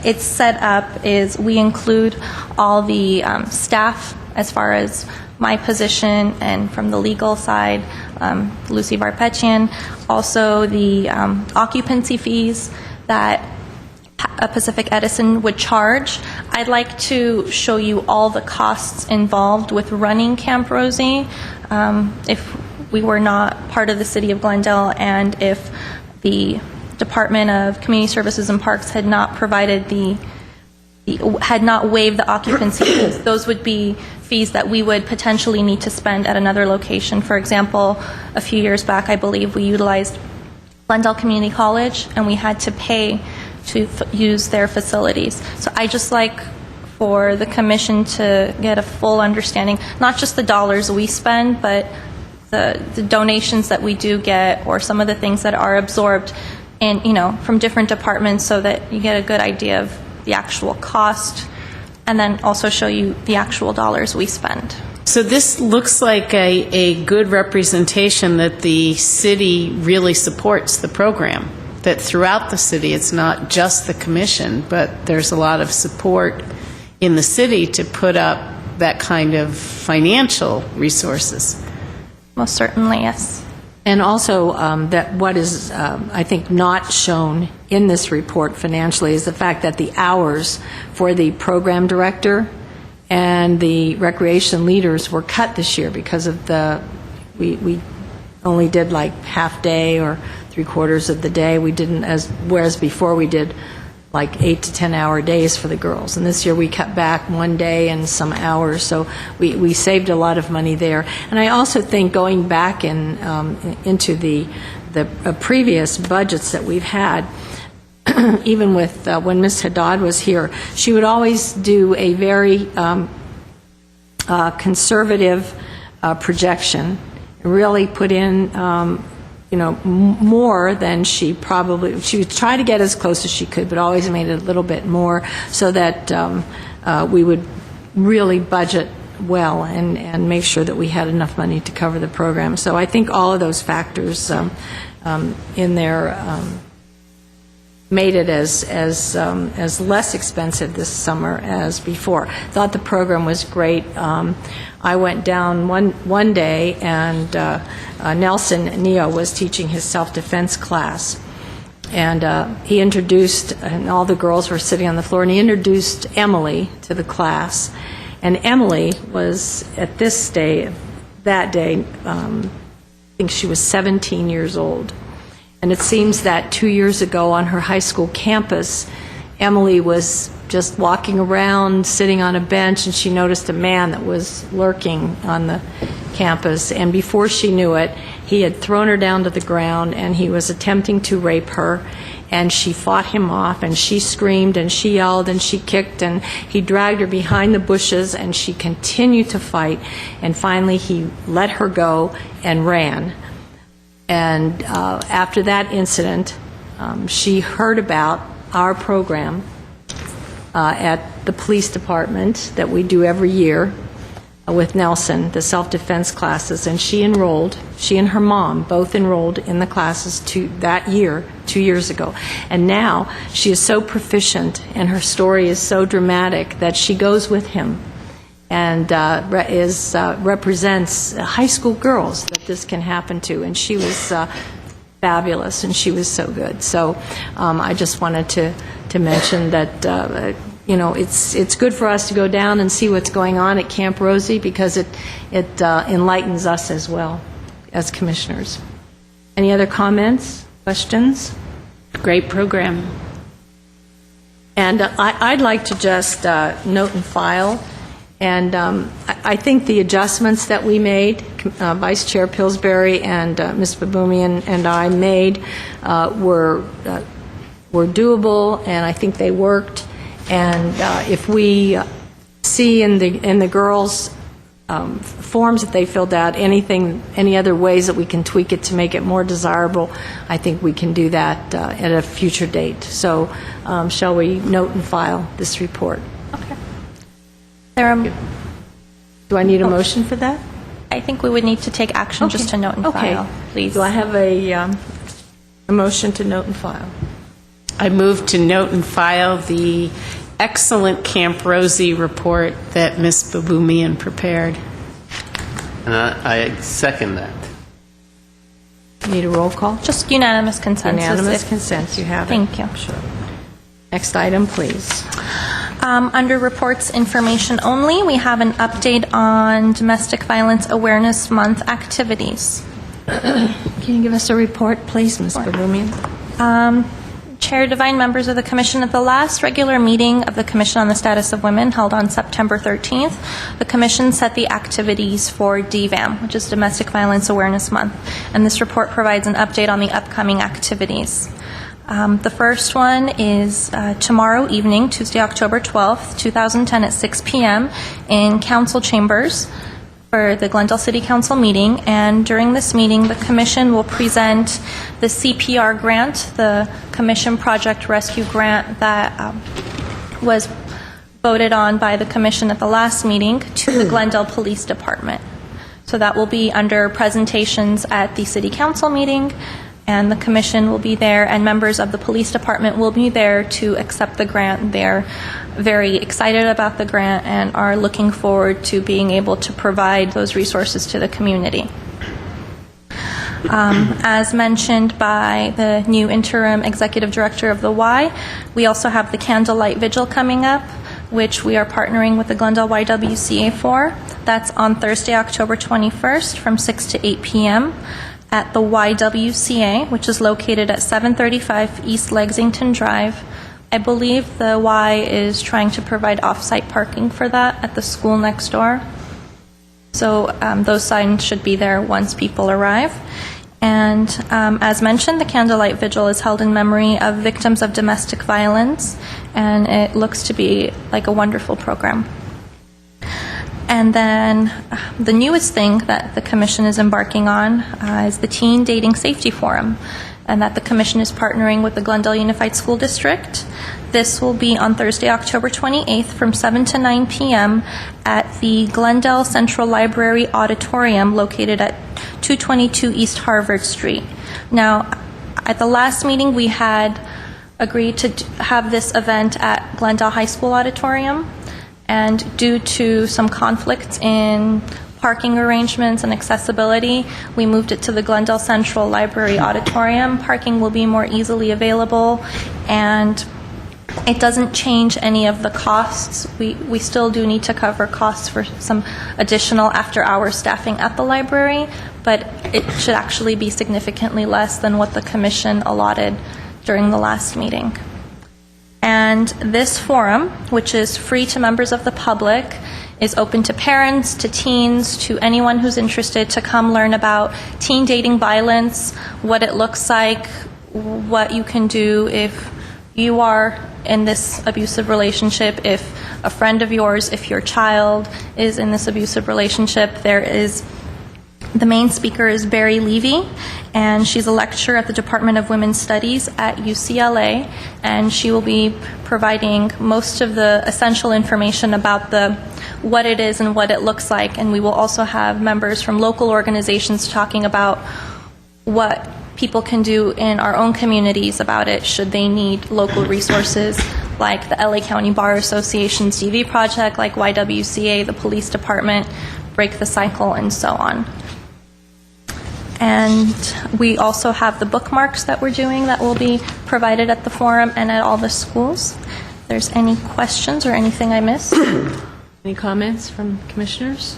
it's set up is we include all the staff as far as my position and from the legal side, Lucy Varpetian, also the occupancy fees that Pacific Edison would charge. I'd like to show you all the costs involved with running Camp Rosie if we were not part of the City of Glendale, and if the Department of Community Services and Parks had not provided had not waived the occupancy fees. Those would be fees that we would potentially need to spend at another location. For example, a few years back, I believe we utilized Glendale Community College, and we had to pay to use their facilities. So I just like for the commission to get a full understanding, not just the dollars we spend, but the donations that we do get, or some of the things that are absorbed in, from different departments, so that you get a good idea of the actual cost, and then also show you the actual dollars we spend. So this looks like a good representation that the city really supports the program, that throughout the city it's not just the commission, but there's a lot of support in the city to put up that kind of financial resources. Most certainly, yes. And also, that what is, I think, not shown in this report financially is the fact that the hours for the program director and the recreation leaders were cut this year because of we only did like half day or 3/4 of the day. We didn't, whereas before we did like 8 to 10 hour days for the girls. And this year we cut back 1 day and some hours, so we saved a lot of money there. And I also think going back into the previous budgets that we've had, even with when Ms. Haddad was here, she would always do a very conservative projection, really put in more than she would try to get as close as she could, but always made it a little bit more so that we would really budget well and make sure that we had enough money to cover the program. So I think all of those factors in there made it as less expensive this summer as before. Thought the program was great. I went down one day, and Nelson Neo was teaching his self-defense class, and he introduced, and all the girls were sitting on the floor, and he introduced Emily to the class. And Emily was, at that day, I think she was 17 years old. And it seems that 2 years ago on her high school campus, Emily was just walking around, sitting on a bench, and she noticed a man that was lurking on the campus. And before she knew it, he had thrown her down to the ground, and he was attempting to rape her. And she fought him off, and she screamed, and she yelled, and she kicked, and he dragged her behind the bushes, and she continued to fight. And finally, he let her go and ran. And after that incident, she heard about our program at the police department that we do every year with Nelson, the self-defense classes, and she and her mom both enrolled in the classes that year, 2 years ago. And now she is so proficient, and her story is so dramatic that she goes with him and represents high school girls that this can happen to. And she was fabulous, and she was so good. So I just wanted to mention that it's good for us to go down and see what's going on at Camp Rosie, because it enlightens us as well as commissioners. Any other comments, questions? Great program. And I'd like to just note and file. And I think the adjustments that we made, Vice Chair Pillsbury and Ms. Baboumian and I made, were doable, and I think they worked. And if we see in the girls' forms that they filled out any other ways that we can tweak it to make it more desirable, I think we can do that at a future date. So shall we note and file this report? Okay. Do I need a motion for that? I think we would need to take action just to note and file, please. Do I have a motion to note and file? I move to note and file the excellent Camp Rosie report that Ms. Baboumian prepared. And I second that. Need a roll call? Just unanimous consensus. Unanimous consent, you have it. Thank you. Sure. Next item, please. Under reports information only, we have an update on Domestic Violence Awareness Month activities. Can you give us a report, please, Ms. Baboumian? Chair Devine, members of the Commission, at the last regular meeting of the Commission on the Status of Women held on September 13th, the Commission set the activities for DVAM, which is Domestic Violence Awareness Month, and this report provides an update on the upcoming activities. The first one is tomorrow evening, Tuesday, October 12th, 2010 at 6 p.m. in Council Chambers for the Glendale City Council meeting, and during this meeting the Commission will present the CPR grant, the Commission Project Rescue Grant that was voted on by the Commission at the last meeting, to the Glendale Police Department. So that will be under presentations at the City Council meeting, and the Commission will be there, and members of the Police Department will be there to accept the grant. They're very excited about the grant and are looking forward to being able to provide those resources to the community. As mentioned by the new interim executive director of the Y, we also have the Candlelight Vigil coming up, which we are partnering with the Glendale YWCA for. That's on Thursday, October 21st from 6 to 8 p.m. at the YWCA, which is located at 735 East Lexington Drive. I believe the Y is trying to provide off-site parking for that at the school next door. So those signs should be there once people arrive. And as mentioned, the Candlelight Vigil is held in memory of victims of domestic violence, and it looks to be like a wonderful program. And then the newest thing that the Commission is embarking on is the Teen Dating Safety Forum, and that the Commission is partnering with the Glendale Unified School District. This will be on Thursday, October 28th from 7 to 9 p.m. at the Glendale Central Library Auditorium located at 222 East Harvard Street. Now, at the last meeting, we had agreed to have this event at Glendale High School Auditorium, and due to some conflicts in parking arrangements and accessibility, we moved it to the Glendale Central Library Auditorium. Parking will be more easily available, and it doesn't change any of the costs. We still do need to cover costs for some additional after-hour staffing at the library, but it should actually be significantly less than what the Commission allotted during the last meeting. And this forum, which is free to members of the public, is open to parents, to teens, to anyone who's interested to come learn about teen dating violence, what it looks like, what you can do if you are in this abusive relationship, if a friend of yours, if your child is in this abusive relationship. The main speaker is Barry Levy, and she's a lecturer at the Department of Women's Studies at UCLA, and she will be providing most of the essential information about what it is and what it looks like, and we will also have members from local organizations talking about what people can do in our own communities about it should they need local resources like the LA County Bar Association's DV project, like YWCA, the police department, Break the Cycle, and so on. And we also have the bookmarks that we're doing that will be provided at the forum and at all the schools. If there's any questions or anything I missed. Any comments from commissioners?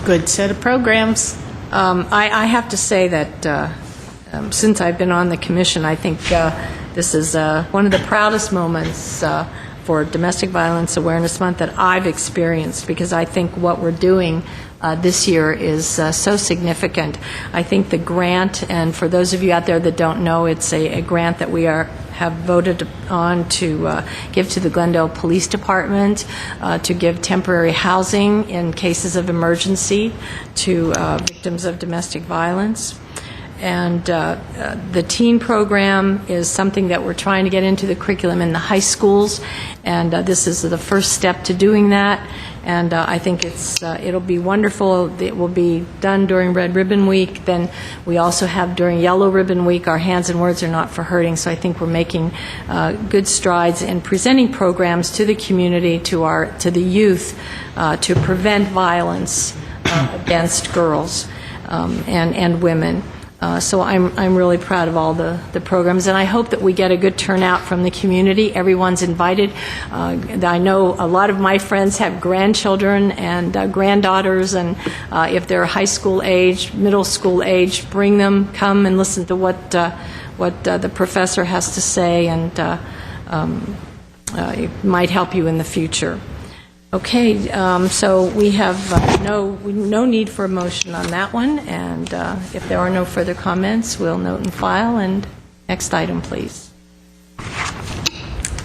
Good set of programs. I have to say that since I've been on the Commission, I think this is one of the proudest moments for Domestic Violence Awareness Month that I've experienced, because I think what we're doing this year is so significant. I think the grant, and for those of you out there that don't know, it's a grant that we have voted on to give to the Glendale Police Department to give temporary housing in cases of emergency to victims of domestic violence. And the teen program is something that we're trying to get into the curriculum in the high schools, and this is the first step to doing that. And I think it'll be wonderful. It will be done during Red Ribbon Week. Then we also have during Yellow Ribbon Week, our Hands and Words Are Not for Hurting. So I think we're making good strides in presenting programs to the community, to the youth, to prevent violence against girls and women. So I'm really proud of all the programs, and I hope that we get a good turnout from the community. Everyone's invited. I know a lot of my friends have grandchildren and granddaughters, and if they're high school age, middle school age, bring them, come and listen to what what the professor has to say, and it might help you in the future. Okay, so we have no need for a motion on that one, and if there are no further comments, we'll note and file. And next item, please.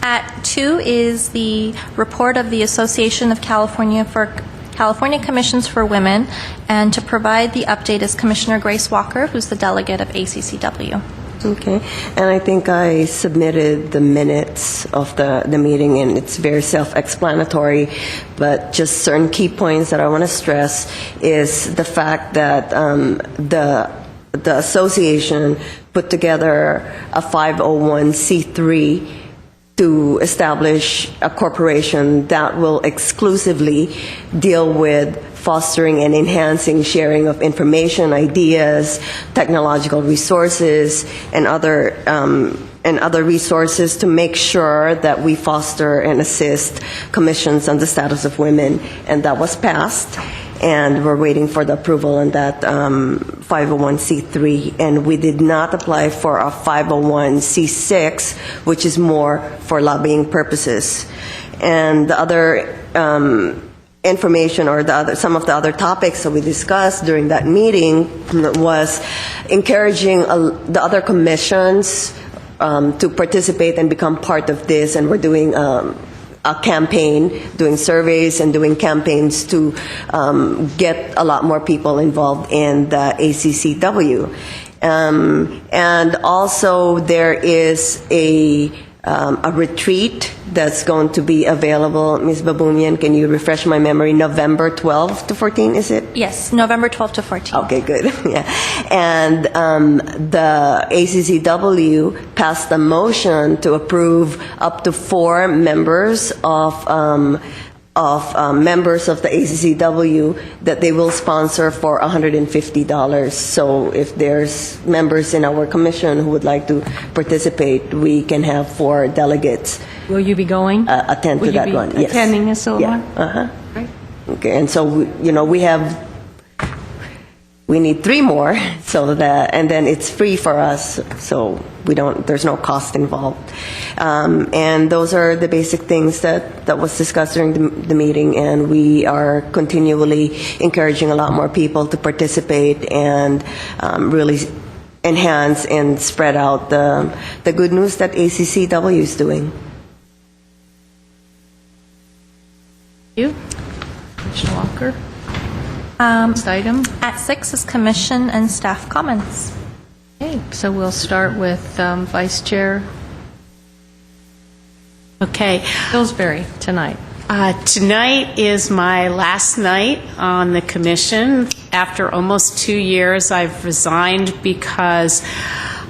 At 2 is the report of the Association of California Commissions for Women, and to provide the update is Commissioner Grace Walker, who's the delegate of ACCW. Okay, and I think I submitted the minutes of the meeting, and it's very self-explanatory, but just certain key points that I want to stress is the fact that the association put together a 501c3 to establish a corporation that will exclusively deal with fostering and enhancing sharing of information, ideas, technological resources, and other resources to make sure that we foster and assist commissions on the status of women. And that was passed, and we're waiting for the approval on that 501c3. And we did not apply for a 501c6, which is more for lobbying purposes. And the other information, or some of the other topics that we discussed during that meeting was encouraging the other commissions to participate and become part of this, and we're doing a campaign, doing surveys and doing campaigns to get a lot more people involved in the ACCW. And also there is a retreat that's going to be available. Ms. Babunian, can you refresh my memory? November 12 to 14, is it? Yes, November 12 to 14. Okay, good. Yeah. And the ACCW passed a motion to approve up to 4 members of members of the ACCW that they will sponsor for $150. So if there's members in our commission who would like to participate, we can have 4 delegates. Will you be going? Attend to that one. Will you be attending this one? Yeah. Uh-huh. Great. Okay, and so we need 3 more, so that, and then it's free for us, so there's no cost involved. And those are the basic things that was discussed during the meeting, and we are continually encouraging a lot more people to participate and really enhance and spread out the good news that ACCW is doing. Thank you. Commissioner Walker. Next item. At 6 is commission and staff comments. Okay, so we'll start with Vice Chair. Okay. Pillsbury tonight. Tonight is my last night on the commission. After almost 2 years, I've resigned because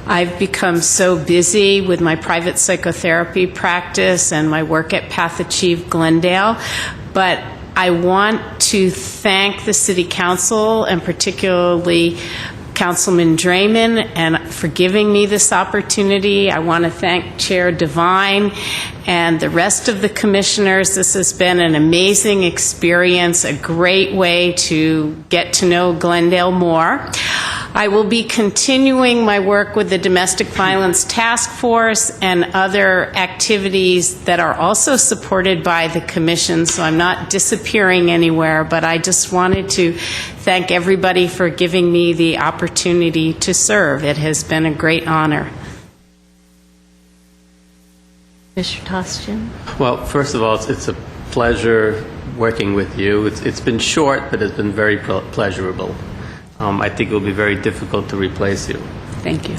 I've become so busy with my private psychotherapy practice and my work at Path Achieve Glendale. But I want to thank the City Council, and particularly Councilman Draymond, and for giving me this opportunity. I want to thank Chair Devine and the rest of the commissioners. This has been an amazing experience, a great way to get to know Glendale more. I will be continuing my work with the Domestic Violence Task Force and other activities that are also supported by the Commission, so I'm not disappearing anywhere, but I just wanted to thank everybody for giving me the opportunity to serve. It has been a great honor. Mr. Tostian. Well, first of all, it's a pleasure working with you. It's been short, but it's been very pleasurable. I think it will be very difficult to replace you. Thank you.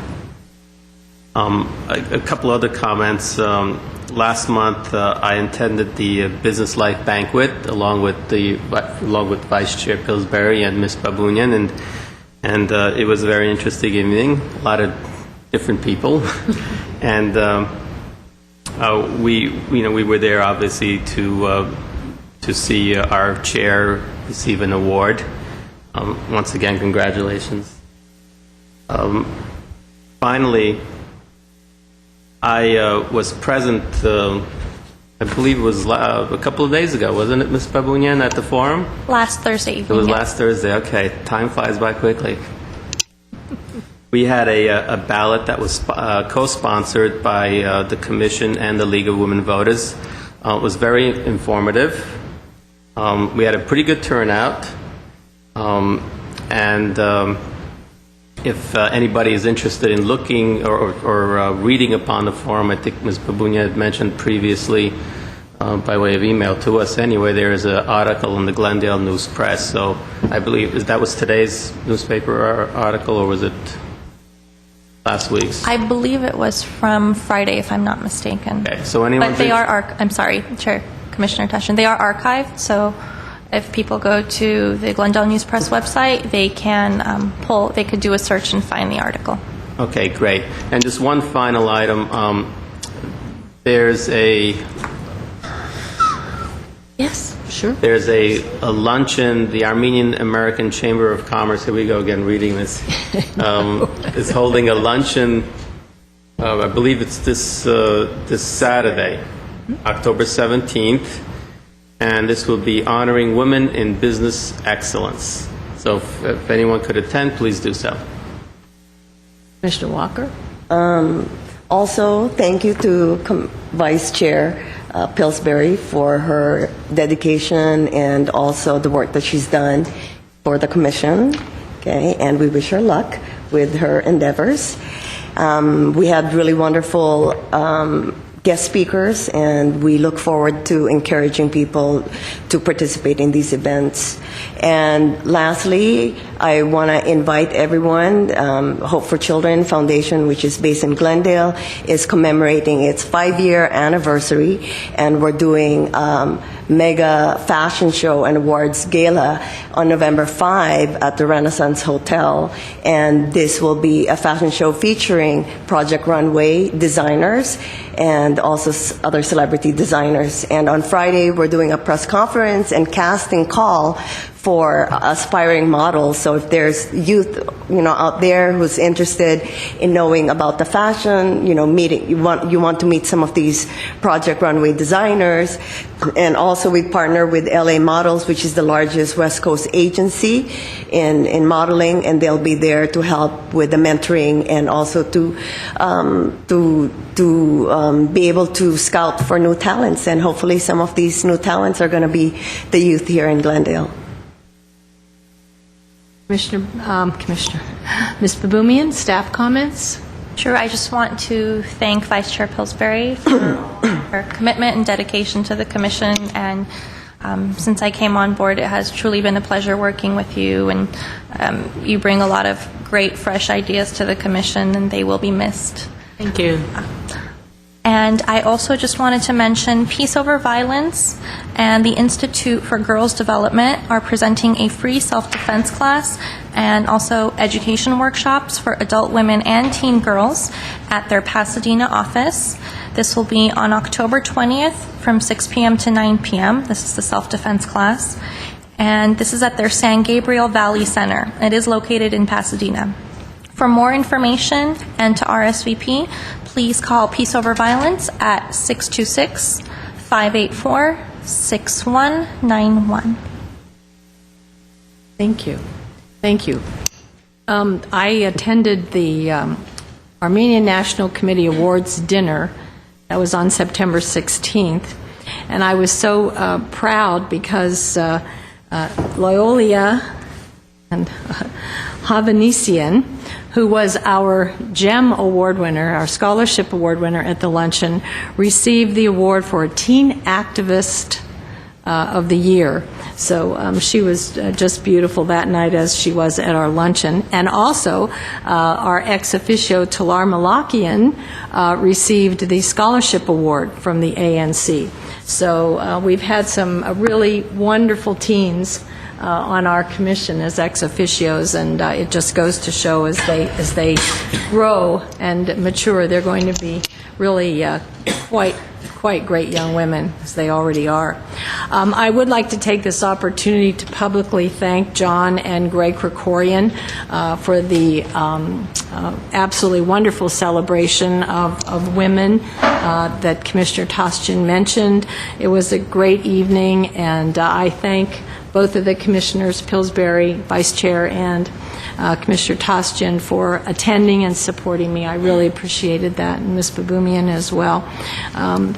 A couple other comments. Last month, I attended the Business Life Banquet along with Vice Chair Pillsbury and Ms. Babunian, and it was a very interesting evening. A lot of different people, and we were there obviously to see our chair receive an award. Once again, congratulations. Finally, I was present, I believe it was a couple of days ago, wasn't it, Ms. Babunian, at the forum? Last Thursday evening. It was yes. last Thursday, okay. Time flies by quickly. We had a ballot that was co-sponsored by the Commission and the League of Women Voters. It was very informative. We had a pretty good turnout. If anybody is interested in looking or reading upon the forum, I think Ms. Babunia had mentioned previously, by way of email to us anyway, there is an article in the Glendale News Press. So I believe that was today's newspaper article, or was it last week's? I believe it was from Friday, if I'm not mistaken. Okay, so anyone... But they are, I'm sorry, Chair, Commissioner Teschen, they are archived, so if people go to the Glendale News Press website, they can they could do a search and find the article. Okay, great. And just one final item. There's a... Yes, sure. There's a luncheon, the Armenian American Chamber of Commerce, here we go again reading this, is holding a luncheon, I believe it's this Saturday, October 17th, and this will be honoring women in business excellence. So if anyone could attend, please do so. Commissioner Walker? Also, thank you to Vice Chair Pillsbury for her dedication and also the work that she's done for the Commission. Okay, and we wish her luck with her endeavors. We had really wonderful guest speakers, and we look forward to encouraging people to participate in these events. And lastly, I want to invite everyone. Hope for Children Foundation, which is based in Glendale, is commemorating its 5-year anniversary, and we're doing mega fashion show and awards gala on November 5 at the Renaissance Hotel. And this will be a fashion show featuring Project Runway designers and also other celebrity designers. And on Friday, we're doing a press conference and casting call for aspiring models. So if there's youth, out there who's interested in knowing about the fashion, meeting, you want to meet some of these Project Runway designers. And also we partner with LA Models, which is the largest West Coast agency in modeling, and they'll be there to help with the mentoring and also to be able to scout for new talents. And hopefully some of these new talents are going to be the youth here in Glendale. Commissioner, Ms. Babumian, staff comments? Sure, I just want to thank Vice Chair Pillsbury for her commitment and dedication to the Commission, and since I came on board, it has truly been a pleasure working with you, and you bring a lot of great, fresh ideas to the Commission, and they will be missed. Thank you. And I also just wanted to mention Peace Over Violence and the Institute for Girls Development are presenting a free self-defense class and also education workshops for adult women and teen girls at their Pasadena office. This will be on October 20th from 6 p.m. to 9 p.m. This is the self-defense class. And this is at their San Gabriel Valley Center. It is located in Pasadena. For more information and to RSVP, please call Peace Over Violence at 626-584-6191. Thank you. Thank you. I attended the Armenian National Committee Awards dinner. That was on September 16th. And I was so proud because Loyolia and Havanesian, who was our GEM award winner, our scholarship award winner at the luncheon, received the award for Teen Activist of the Year. So she was just beautiful that night, as she was at our luncheon. And also, our ex officio Talar Malakian received the scholarship award from the ANC. So we've had some really wonderful teens on our commission as ex officios, and it just goes to show as they grow and mature, they're going to be really quite great young women, as they already are. I would like to take this opportunity to publicly thank John and Greg Krikorian for the absolutely wonderful celebration of women that Commissioner Tostian mentioned. It was a great evening, and I thank both of the commissioners, Pillsbury, Vice Chair, and Commissioner Tostian, for attending and supporting me. I really appreciated that, and Ms. Baboumian as well.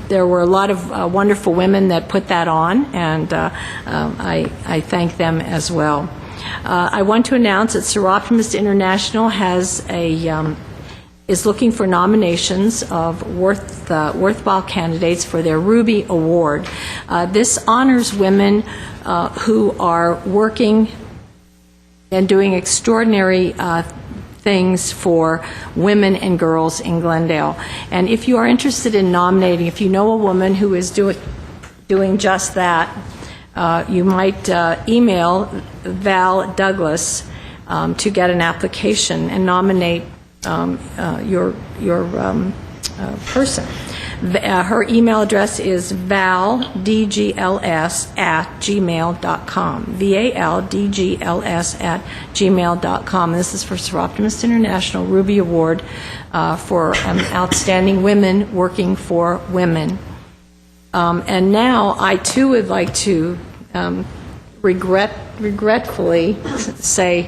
There were a lot of wonderful women that put that on, and I thank them as well. I want to announce that Seroptimist International is looking for nominations of worthwhile candidates for their Ruby Award. This honors women who are working and doing extraordinary things for women and girls in Glendale. And if you are interested in nominating, if you know a woman who is doing just that, you might email Val Douglas to get an application and nominate your person. Her email address is valdgls@gmail.com, valdgls@gmail.com. This is for Seroptimist International Ruby Award for outstanding women working for women. And now I too would like to regretfully say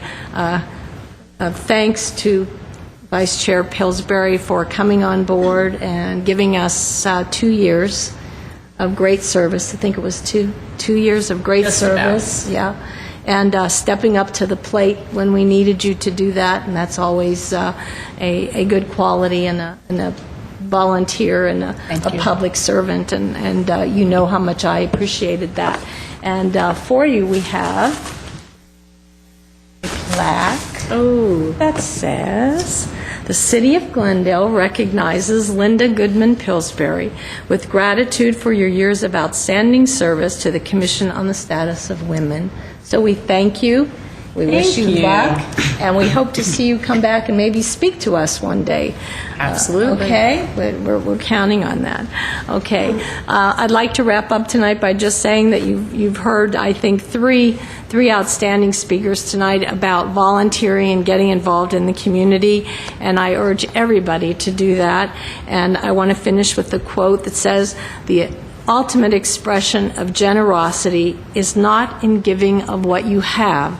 thanks to Vice Chair Pillsbury for coming on board and giving us 2 years of great service. I think it was two years of great service. Yeah. And stepping up to the plate when we needed you to do that, and that's always a good quality and a volunteer and a public servant, and you know how much I appreciated that. And for you we have a plaque that says, "The City of Glendale recognizes Linda Goodman Pillsbury with gratitude for your years of outstanding service to the Commission on the Status of Women." So we thank you. We wish you luck, and we hope to see you come back and maybe speak to us one day. Absolutely. Okay? We're counting on that. Okay. I'd like to wrap up tonight by just saying that you've heard, I think, three outstanding speakers tonight about volunteering and getting involved in the community, and I urge everybody to do that. And I want to finish with a quote that says, "The ultimate expression of generosity is not in giving of what you have,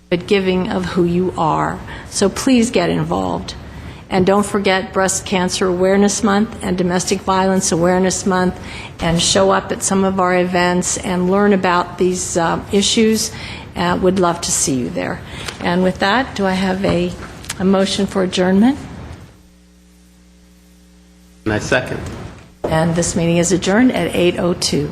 but giving of who you are." So please get involved. And don't forget Breast Cancer Awareness Month and Domestic Violence Awareness Month, and show up at some of our events and learn about these issues. Would love to see you there. And with that, do I have a motion for adjournment? And I second. And this meeting is adjourned at 8:02.